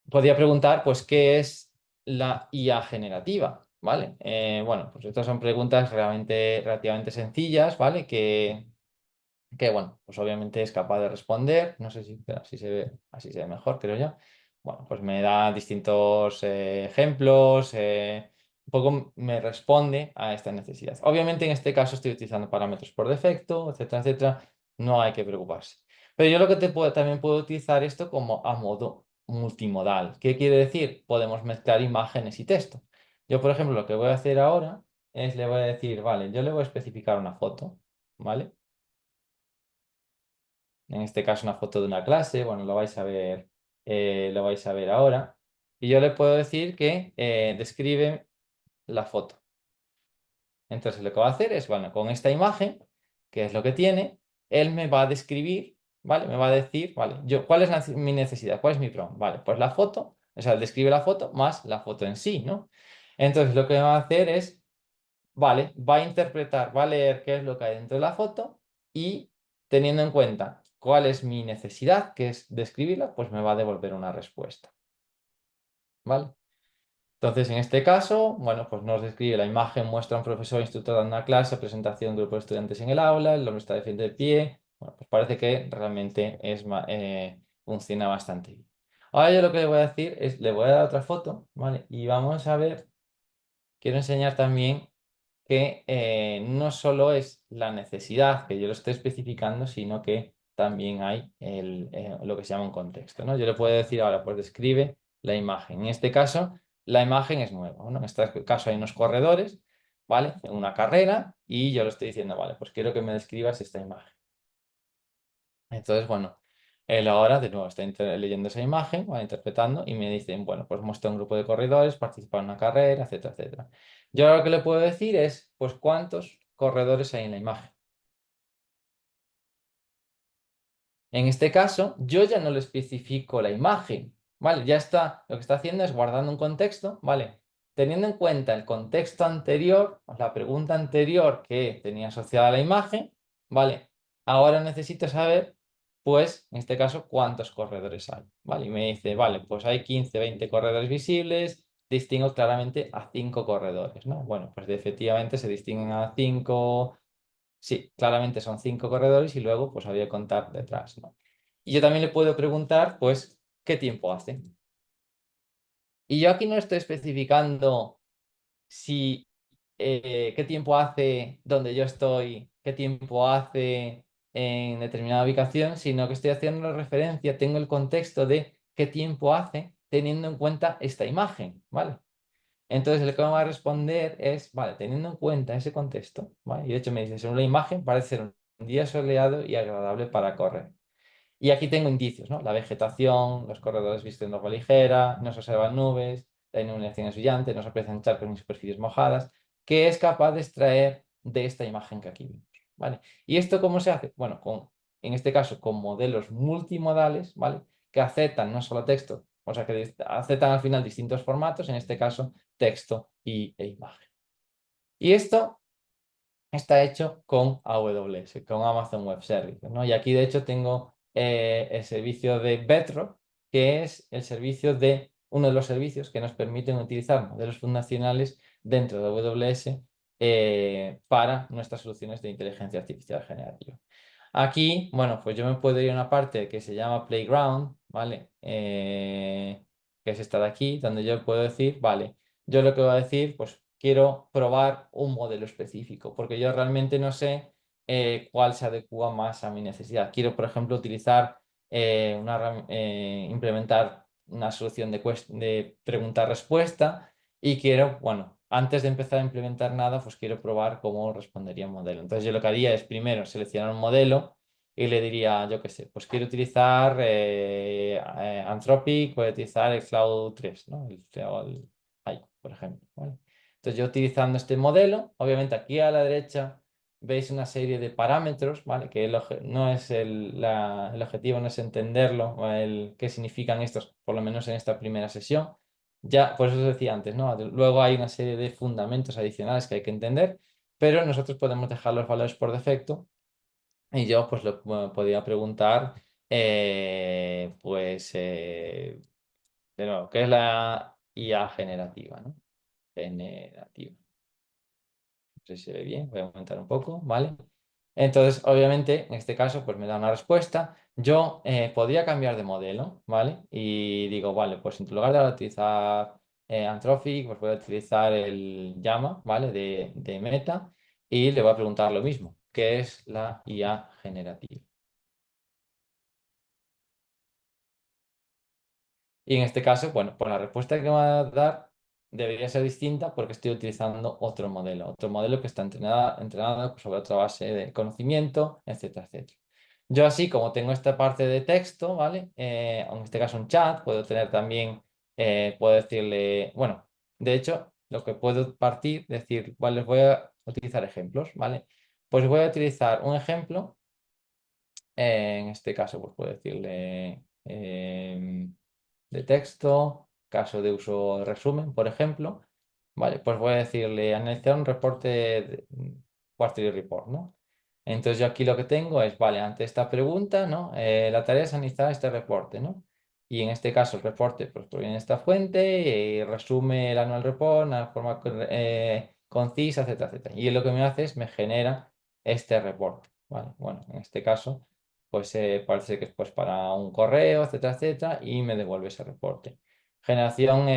Podría preguntar, pues, ¿qué es la IA generativa? ¿Vale? Bueno, pues estas son preguntas relativamente sencillas, ¿vale? Bueno, pues obviamente es capaz de responder. No sé si pero así se ve mejor, creo yo. Bueno, pues me da distintos ejemplos, un poco me responde a esta necesidad. Obviamente en este caso estoy utilizando parámetros por defecto, etcétera, etcétera. No hay que preocuparse. Pero yo lo que también puedo utilizar esto como a modo multimodal. ¿Qué quiere decir? Podemos mezclar imágenes y texto. Yo, por ejemplo, lo que voy a hacer ahora es le voy a decir, vale, yo le voy a especificar una foto, ¿vale? En este caso una foto de una clase, bueno, lo vais a ver ahora. Y yo le puedo decir que describe la foto. Entonces lo que va a hacer es, bueno, con esta imagen, que es lo que tiene, él me va a describir, ¿vale? Me va a decir, vale, ¿cuál es mi necesidad? ¿Cuál es mi prompt? Vale, pues la foto, o sea, él describe la foto más la foto en sí, ¿no? Entonces lo que va a hacer es, vale, va a interpretar, va a leer qué es lo que hay dentro de la foto y teniendo en cuenta cuál es mi necesidad, que es describirla, pues me va a devolver una respuesta, ¿vale? Entonces, en este caso, bueno, pues nos describe la imagen, muestra a un profesor instructor dando una clase, presentación de un grupo de estudiantes en el aula, el hombre está de pie. Bueno, pues parece que realmente funciona bastante bien. Ahora yo lo que le voy a decir es, le voy a dar otra foto, ¿vale? Y vamos a ver, quiero enseñar también que no solo es la necesidad que yo lo esté especificando, sino que también hay lo que se llama un contexto, ¿no? Yo le puedo decir ahora, pues describe la imagen. En este caso, la imagen es nueva, ¿no? En este caso hay unos corredores, ¿vale? En una carrera y yo le estoy diciendo, vale, pues quiero que me describas esta imagen. Entonces, bueno, él ahora de nuevo está leyendo esa imagen, va interpretando y me dicen, bueno, pues muestra un grupo de corredores, participa en una carrera, etcétera, etcétera. Yo ahora lo que le puedo decir es, pues, ¿cuántos corredores hay en la imagen? En este caso, yo ya no le especifico la imagen, ¿vale? Ya está, lo que está haciendo es guardando un contexto, ¿vale? Teniendo en cuenta el contexto anterior, la pregunta anterior que tenía asociada a la imagen, ¿vale? Ahora necesito saber, pues, en este caso, cuántos corredores hay, ¿vale? Y me dice, vale, pues hay 15, 20 corredores visibles, distingo claramente a 5 corredores, ¿no? Bueno, pues efectivamente se distinguen a 5. Sí, claramente son 5 corredores y luego pues había que contar detrás, ¿no? Y yo también le puedo preguntar, pues, ¿qué tiempo hace? Y yo aquí no estoy especificando si qué tiempo hace donde yo estoy, qué tiempo hace en determinada ubicación, sino que estoy haciendo referencia, tengo el contexto de qué tiempo hace teniendo en cuenta esta imagen, ¿vale? Entonces, lo que me va a responder es, vale, teniendo en cuenta ese contexto, ¿vale? Y de hecho me dice, según la imagen, parece ser un día soleado y agradable para correr. Y aquí tengo indicios, ¿no? La vegetación, los corredores visten ropa ligera, no se observan nubes, la iluminación es brillante, no se aprecian charcos ni superficies mojadas, que es capaz de extraer de esta imagen que aquí vemos, ¿vale? ¿Y esto cómo se hace? Bueno, en este caso con modelos multimodales, ¿vale? Que aceptan no solo texto, o sea, que aceptan al final distintos formatos, en este caso texto e imagen. Y esto está hecho con AWS, con Amazon Web Services, ¿no? Y aquí de hecho tengo el servicio de Bedrock, que es el servicio de uno de los servicios que nos permiten utilizar modelos fundacionales dentro de AWS para nuestras soluciones de inteligencia artificial generativa. Aquí, bueno, pues yo me puedo ir a una parte que se llama Playground, ¿vale? Que es esta de aquí, donde yo puedo decir, vale, yo lo que voy a decir, pues quiero probar un modelo específico, porque yo realmente no sé cuál se adecua más a mi necesidad. Quiero, por ejemplo, utilizar implementar una solución de pregunta-respuesta y quiero, bueno, antes de empezar a implementar nada, pues quiero probar cómo respondería un modelo. Entonces yo lo que haría es primero seleccionar un modelo y le diría, yo qué sé, pues quiero utilizar Anthropic, voy a utilizar el Cloud 3, ¿no? Por ejemplo, ¿vale? Entonces yo utilizando este modelo, obviamente aquí a la derecha veis una serie de parámetros, ¿vale? Que no es el objetivo no es entenderlo, o qué significan estos, por lo menos en esta primera sesión. Ya, por eso os decía antes, ¿no? Luego hay una serie de fundamentos adicionales que hay que entender, pero nosotros podemos dejar los valores por defecto y yo pues podía preguntar, de nuevo, ¿qué es la IA generativa, ¿no? Generativa. No sé si se ve bien, voy a aumentar un poco, ¿vale? Entonces, obviamente, en este caso, pues me da una respuesta. Yo podría cambiar de modelo, ¿vale? Y digo, vale, pues en lugar de utilizar Anthropic, pues voy a utilizar el Llama, ¿vale? De Meta y le voy a preguntar lo mismo, ¿qué es la IA generativa? Y en este caso, bueno, pues la respuesta que me va a dar debería ser distinta porque estoy utilizando otro modelo que está entrenado sobre otra base de conocimiento, etcétera, etcétera. Yo así, como tengo esta parte de texto, ¿vale? En este caso un chat, puedo tener también, puedo decirle, bueno, de hecho, lo que puedo partir, decir, vale, voy a utilizar ejemplos, ¿vale? Pues voy a utilizar un ejemplo, en este caso, pues puedo decirle... de texto, caso de uso de resumen, por ejemplo, vale, pues voy a decirle analizar un reporte de quarterly report, ¿no? Entonces yo aquí lo que tengo es, vale, ante esta pregunta, ¿no? La tarea es analizar este reporte, ¿no? Y en este caso el reporte pues, proviene de esta fuente y resume el annual report de una forma concisa, etcétera, etcétera. Y lo que me hace es me genera este reporte, ¿vale? Bueno, en este caso pues parece que es pues, para un correo, etcétera, etcétera, y me devuelve ese reporte. Generación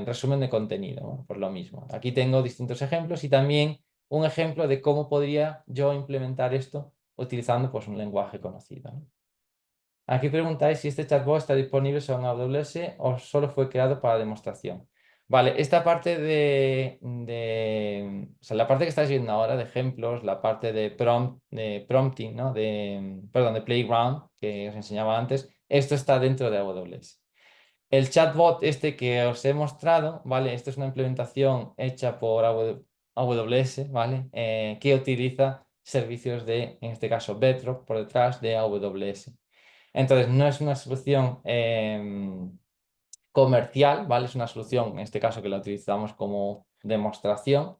resumen de contenido, ¿no? Pues lo mismo. Aquí tengo distintos ejemplos y también un ejemplo de cómo podría yo implementar esto utilizando pues, un lenguaje conocido, ¿no? Aquí preguntáis si este chatbot está disponible solo en AWS o solo fue creado para demostración. Vale, esta parte o sea, la parte que estáis viendo ahora de ejemplos, la parte de prompting, ¿no? Perdón, de Playground, que os enseñaba antes, esto está dentro de AWS. El chatbot este que os he mostrado, ¿vale? Esto es una implementación hecha por AWS, ¿vale? Que utiliza servicios en este caso, Bedrock por detrás de AWS. Entonces, no es una solución comercial, ¿vale? Es una solución, en este caso, que la utilizamos como demostración,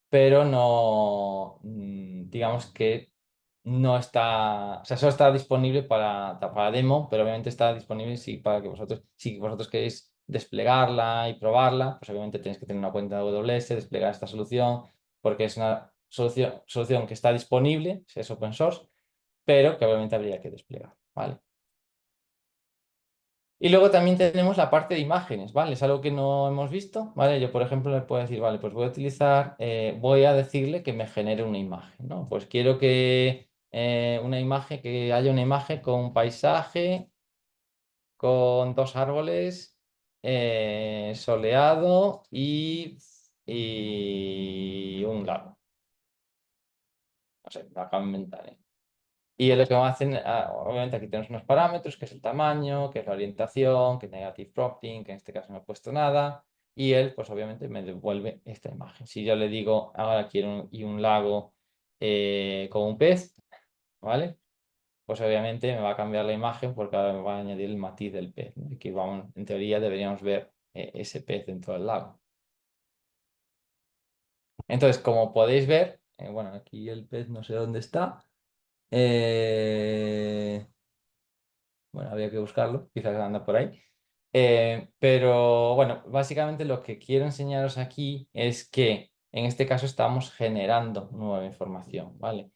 pero no, digamos que no está, o sea, solo está disponible para demo, pero obviamente está disponible para que si vosotros queréis desplegarla y probarla, pues obviamente tenéis que tener una cuenta de AWS, desplegar esta solución, porque es una solución que está disponible, es open source, pero que obviamente habría que desplegar, ¿vale? Y luego también tenemos la parte de imágenes, ¿vale? Es algo que no hemos visto, ¿vale? Yo, por ejemplo, le puedo decir, vale, pues voy a decirle que me genere una imagen, ¿no? Pues quiero que que haya una imagen con un paisaje, con dos árboles, soleado y un lago. No sé, me acabo de inventar, ¿eh? Y lo que hacen, obviamente aquí tenemos unos parámetros, que es el tamaño, que es la orientación, que es negative prompting, que en este caso no he puesto nada. y él, pues obviamente me devuelve esta imagen. Si yo le digo, ahora quiero un lago con un pez, ¿vale? Pues obviamente me va a cambiar la imagen porque ahora me va a añadir el matiz del pez, ¿no? Y que vamos, en teoría deberíamos ver ese pez dentro del lago. Entonces, como podéis ver, bueno, aquí el pez no sé dónde está. Eh, bueno, habría que buscarlo, quizás anda por ahí. Pero bueno, básicamente lo que quiero enseñaros aquí es que en este caso estamos generando nueva información, ¿vale?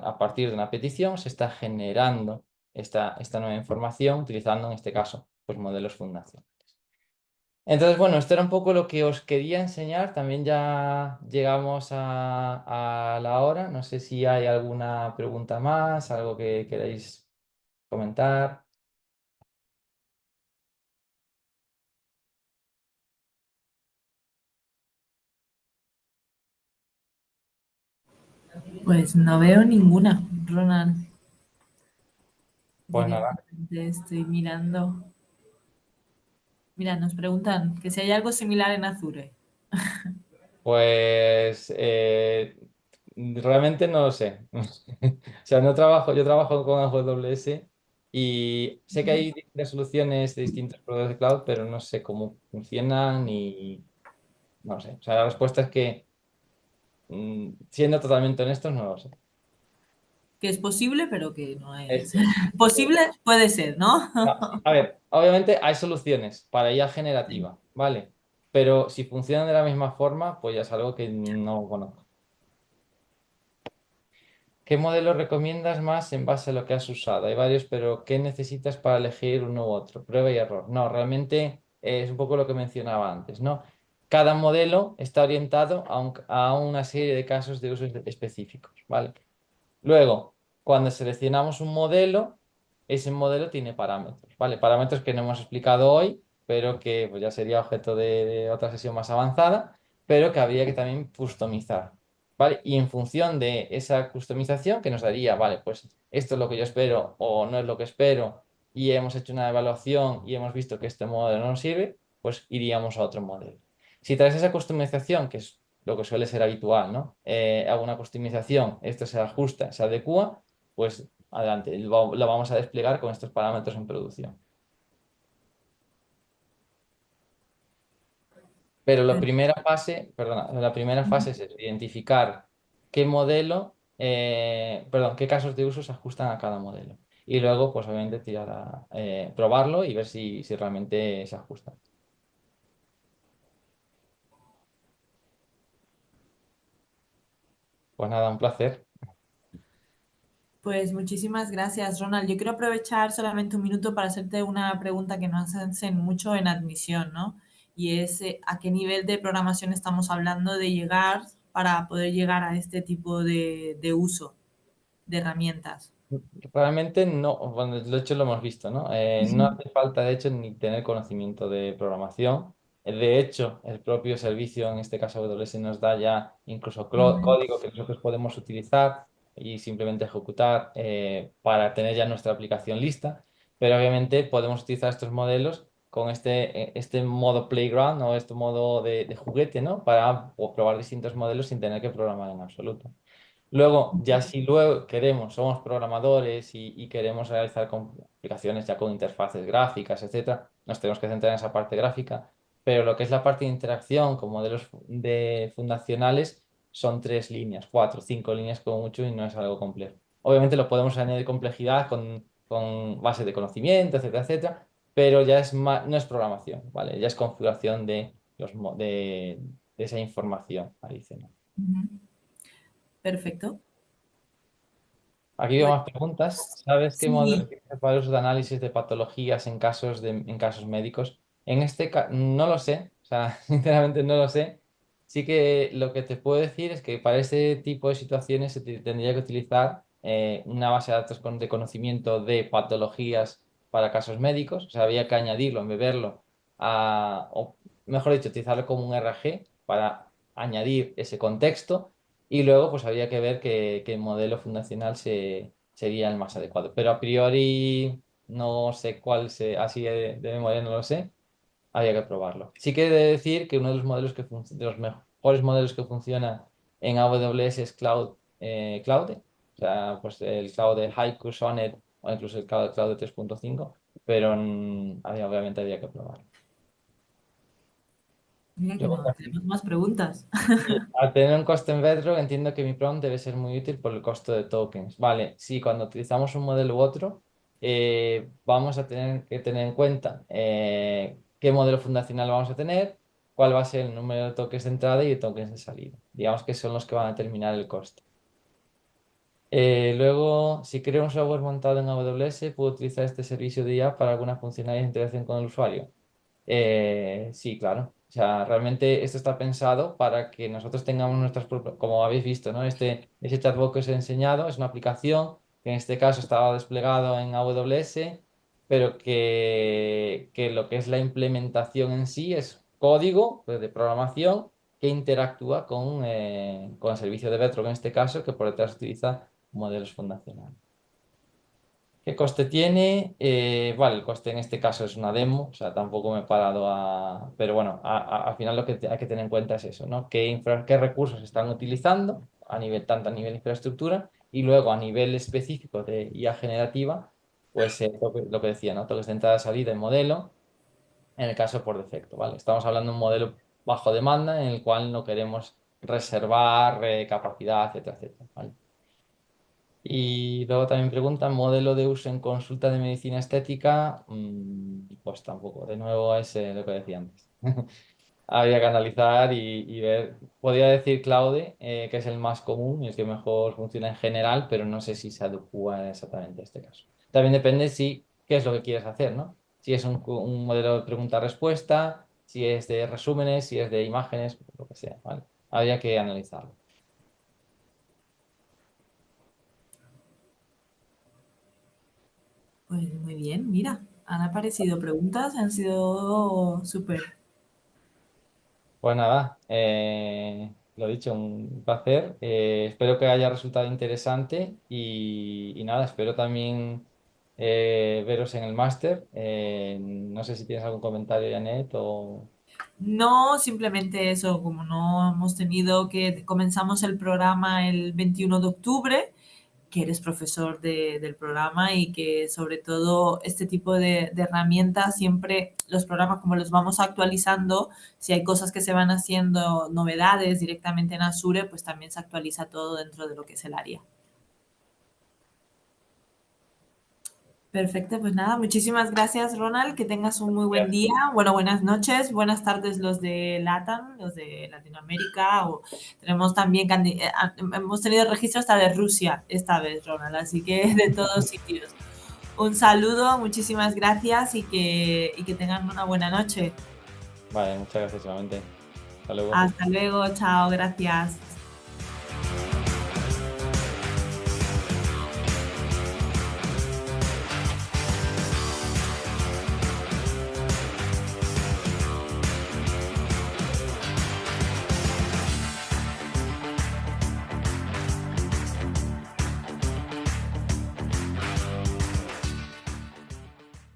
A partir de una petición se está generando esta nueva información utilizando en este caso pues modelos fundacionales. Entonces, bueno, esto era un poco lo que os quería enseñar. También ya llegamos a la hora. No sé si hay alguna pregunta más, algo que queráis comentar. Pues no veo ninguna, Ronald. Pues nada, Directamente estoy mirando. Mira, nos preguntan que si hay algo similar en Azure. pues realmente no lo sé. O sea, no trabajo, yo trabajo con AWS y sé que hay distintas soluciones de distintos proveedores de cloud, pero no sé cómo funcionan y no sé. O sea, la respuesta es que, siendo totalmente honestos, no lo sé. Que es posible, pero que no es. Eso es. Posible puede ser, ¿no? No, a ver, obviamente hay soluciones para IA generativa, ¿vale? Pero si funcionan de la misma forma, pues ya es algo que no conozco. ¿Qué modelo recomiendas más en base a lo que has usado? Hay varios, pero ¿qué necesitas para elegir uno u otro? Prueba y error. No, realmente es un poco lo que mencionaba antes, ¿no? Cada modelo está orientado a una serie de casos de usos específicos, ¿vale? Luego, cuando seleccionamos un modelo, ese modelo tiene parámetros, ¿vale? Parámetros que no hemos explicado hoy, pero que pues, ya sería objeto de otra sesión más avanzada, pero que habría que también customizar, ¿vale? Y en función de esa customización que nos daría, vale, pues esto es lo que yo espero o no es lo que espero y hemos hecho una evaluación y hemos visto que este modelo no nos sirve, pues iríamos a otro modelo. Si tras esa customización, que es lo que suele ser habitual, ¿no? Hago una customización, esto se ajusta, se adecua, pues adelante, lo vamos a desplegar con estos parámetros en producción. Pero la primera fase, perdona, la primera fase es eso, identificar qué modelo, perdón, qué casos de uso se ajustan a cada modelo. Y luego, pues obviamente, probarlo y ver si realmente se ajusta. Pues nada, un placer. Pues muchísimas gracias, Ronald. Yo quiero aprovechar solamente un minuto para hacerte una pregunta que nos hacen mucho en admisión, ¿no? Y es ¿a qué nivel de programación estamos hablando de llegar para poder llegar a este tipo de uso de herramientas? Realmente no, bueno, de hecho lo hemos visto, ¿no? No hace falta, de hecho, ni tener conocimiento de programación. De hecho, el propio servicio, en este caso AWS, nos da ya incluso código que nosotros podemos utilizar y simplemente ejecutar para tener ya nuestra aplicación lista. Pero obviamente podemos utilizar estos modelos con este modo playground o este modo de juguete, ¿no? Para probar distintos modelos sin tener que programar en absoluto. Luego, ya si luego queremos, somos programadores y queremos realizar aplicaciones ya con interfaces gráficas, etcétera, nos tenemos que centrar en esa parte gráfica, pero lo que es la parte de interacción con modelos fundacionales son 3 líneas, 4, 5 líneas como mucho y no es algo complejo. Obviamente lo podemos añadir complejidad con base de conocimiento, etcétera, etcétera, pero ya no es programación, ¿vale? Ya es configuración de esa información adicional. Ujú. Perfecto. Aquí veo Pues más preguntas. ¿Sabes qué modelo sí. utilizas para el uso de análisis de patologías en casos médicos? En este caso, no lo sé, o sea, sinceramente no lo sé. Sí que lo que te puedo decir es que para este tipo de situaciones tendría que utilizar una base de datos de conocimiento de patologías para casos médicos, o sea, había que añadirlo, embeberlo o mejor dicho, utilizarlo como un RG para añadir ese contexto y luego, pues habría que ver qué modelo fundacional sería el más adecuado. Pero a priori no sé cuál así de memoria no lo sé. había que probarlo. Sí que he de decir que uno de los modelos de los mejores modelos que funciona en AWS es Claude, o sea, pues el Claude Haiku, Sonnet o incluso el Claude 3.5, pero obviamente había que probarlo. Mira que Luego no, también, tenemos más preguntas. al tener un coste en Bedrock, entiendo que mi prompt debe ser muy útil por el costo de tokens. Vale, sí, cuando utilizamos un modelo u otro, vamos a tener que tener en cuenta qué modelo fundacional vamos a tener, cuál va a ser el número de tokens de entrada y de tokens de salida. Digamos que son los que van a determinar el coste. Luego, si creo un software montado en AWS, puedo utilizar este servicio de IA para alguna funcionalidad de interacción con el usuario. Sí, claro. O sea, realmente esto está pensado para que nosotros tengamos nuestras propias, como habéis visto, ¿no? Ese chatbot que os he enseñado es una aplicación que en este caso estaba desplegado en AWS, pero que lo que es la implementación en sí es código pues, de programación que interactúa con el servicio de Bedrock en este caso, que por detrás utiliza modelos fundacionales. ¿Qué coste tiene? Vale, el coste en este caso es una demo, o sea, tampoco me he parado a... Pero bueno, al final lo que hay que tener en cuenta es eso, ¿no? ¿Qué recursos están utilizando a nivel, tanto a nivel de infraestructura y luego a nivel específico de IA generativa, pues lo que decía, ¿no? Toques de entrada, salida y modelo, en el caso por defecto, ¿vale? Estamos hablando de un modelo bajo demanda en el cual no queremos reservar capacidad, etcétera, etcétera, ¿vale? Y luego también preguntan, modelo de uso en consulta de medicina estética, pues tampoco, de nuevo es lo que decía antes. Había que analizar y ver, podría decir Claude, que es el más común y el que mejor funciona en general, pero no sé si se adecua exactamente a este caso. También depende si, qué es lo que quieres hacer, ¿no? Si es un modelo de pregunta-respuesta, si es de resúmenes, si es de imágenes, lo que sea, ¿vale? Habría que analizarlo. Pues muy bien, mira, han aparecido preguntas, han sido súper. Pues nada, lo dicho, un placer. Espero que haya resultado interesante y nada, espero también veros en el máster. No sé si tienes algún comentario, Janet, o... No, simplemente eso, como no hemos tenido que comenzamos el programa el 21 de octubre, que eres profesor del programa y que sobre todo este tipo de herramientas, siempre los programas como los vamos actualizando, si hay cosas que se van haciendo, novedades directamente en Azure, pues también se actualiza todo dentro de lo que es el área. Perfecto, pues nada, muchísimas gracias Ronald, que tengas un muy buen día, bueno, buenas noches, buenas tardes los de LATAM, los de Latinoamérica, o tenemos también, hemos tenido registro hasta de Rusia esta vez Ronald, así que de todos sitios. Un saludo, muchísimas gracias y que tengan una buena noche. Vale, muchas gracias, igualmente. Hasta luego. Hasta luego, chao, gracias.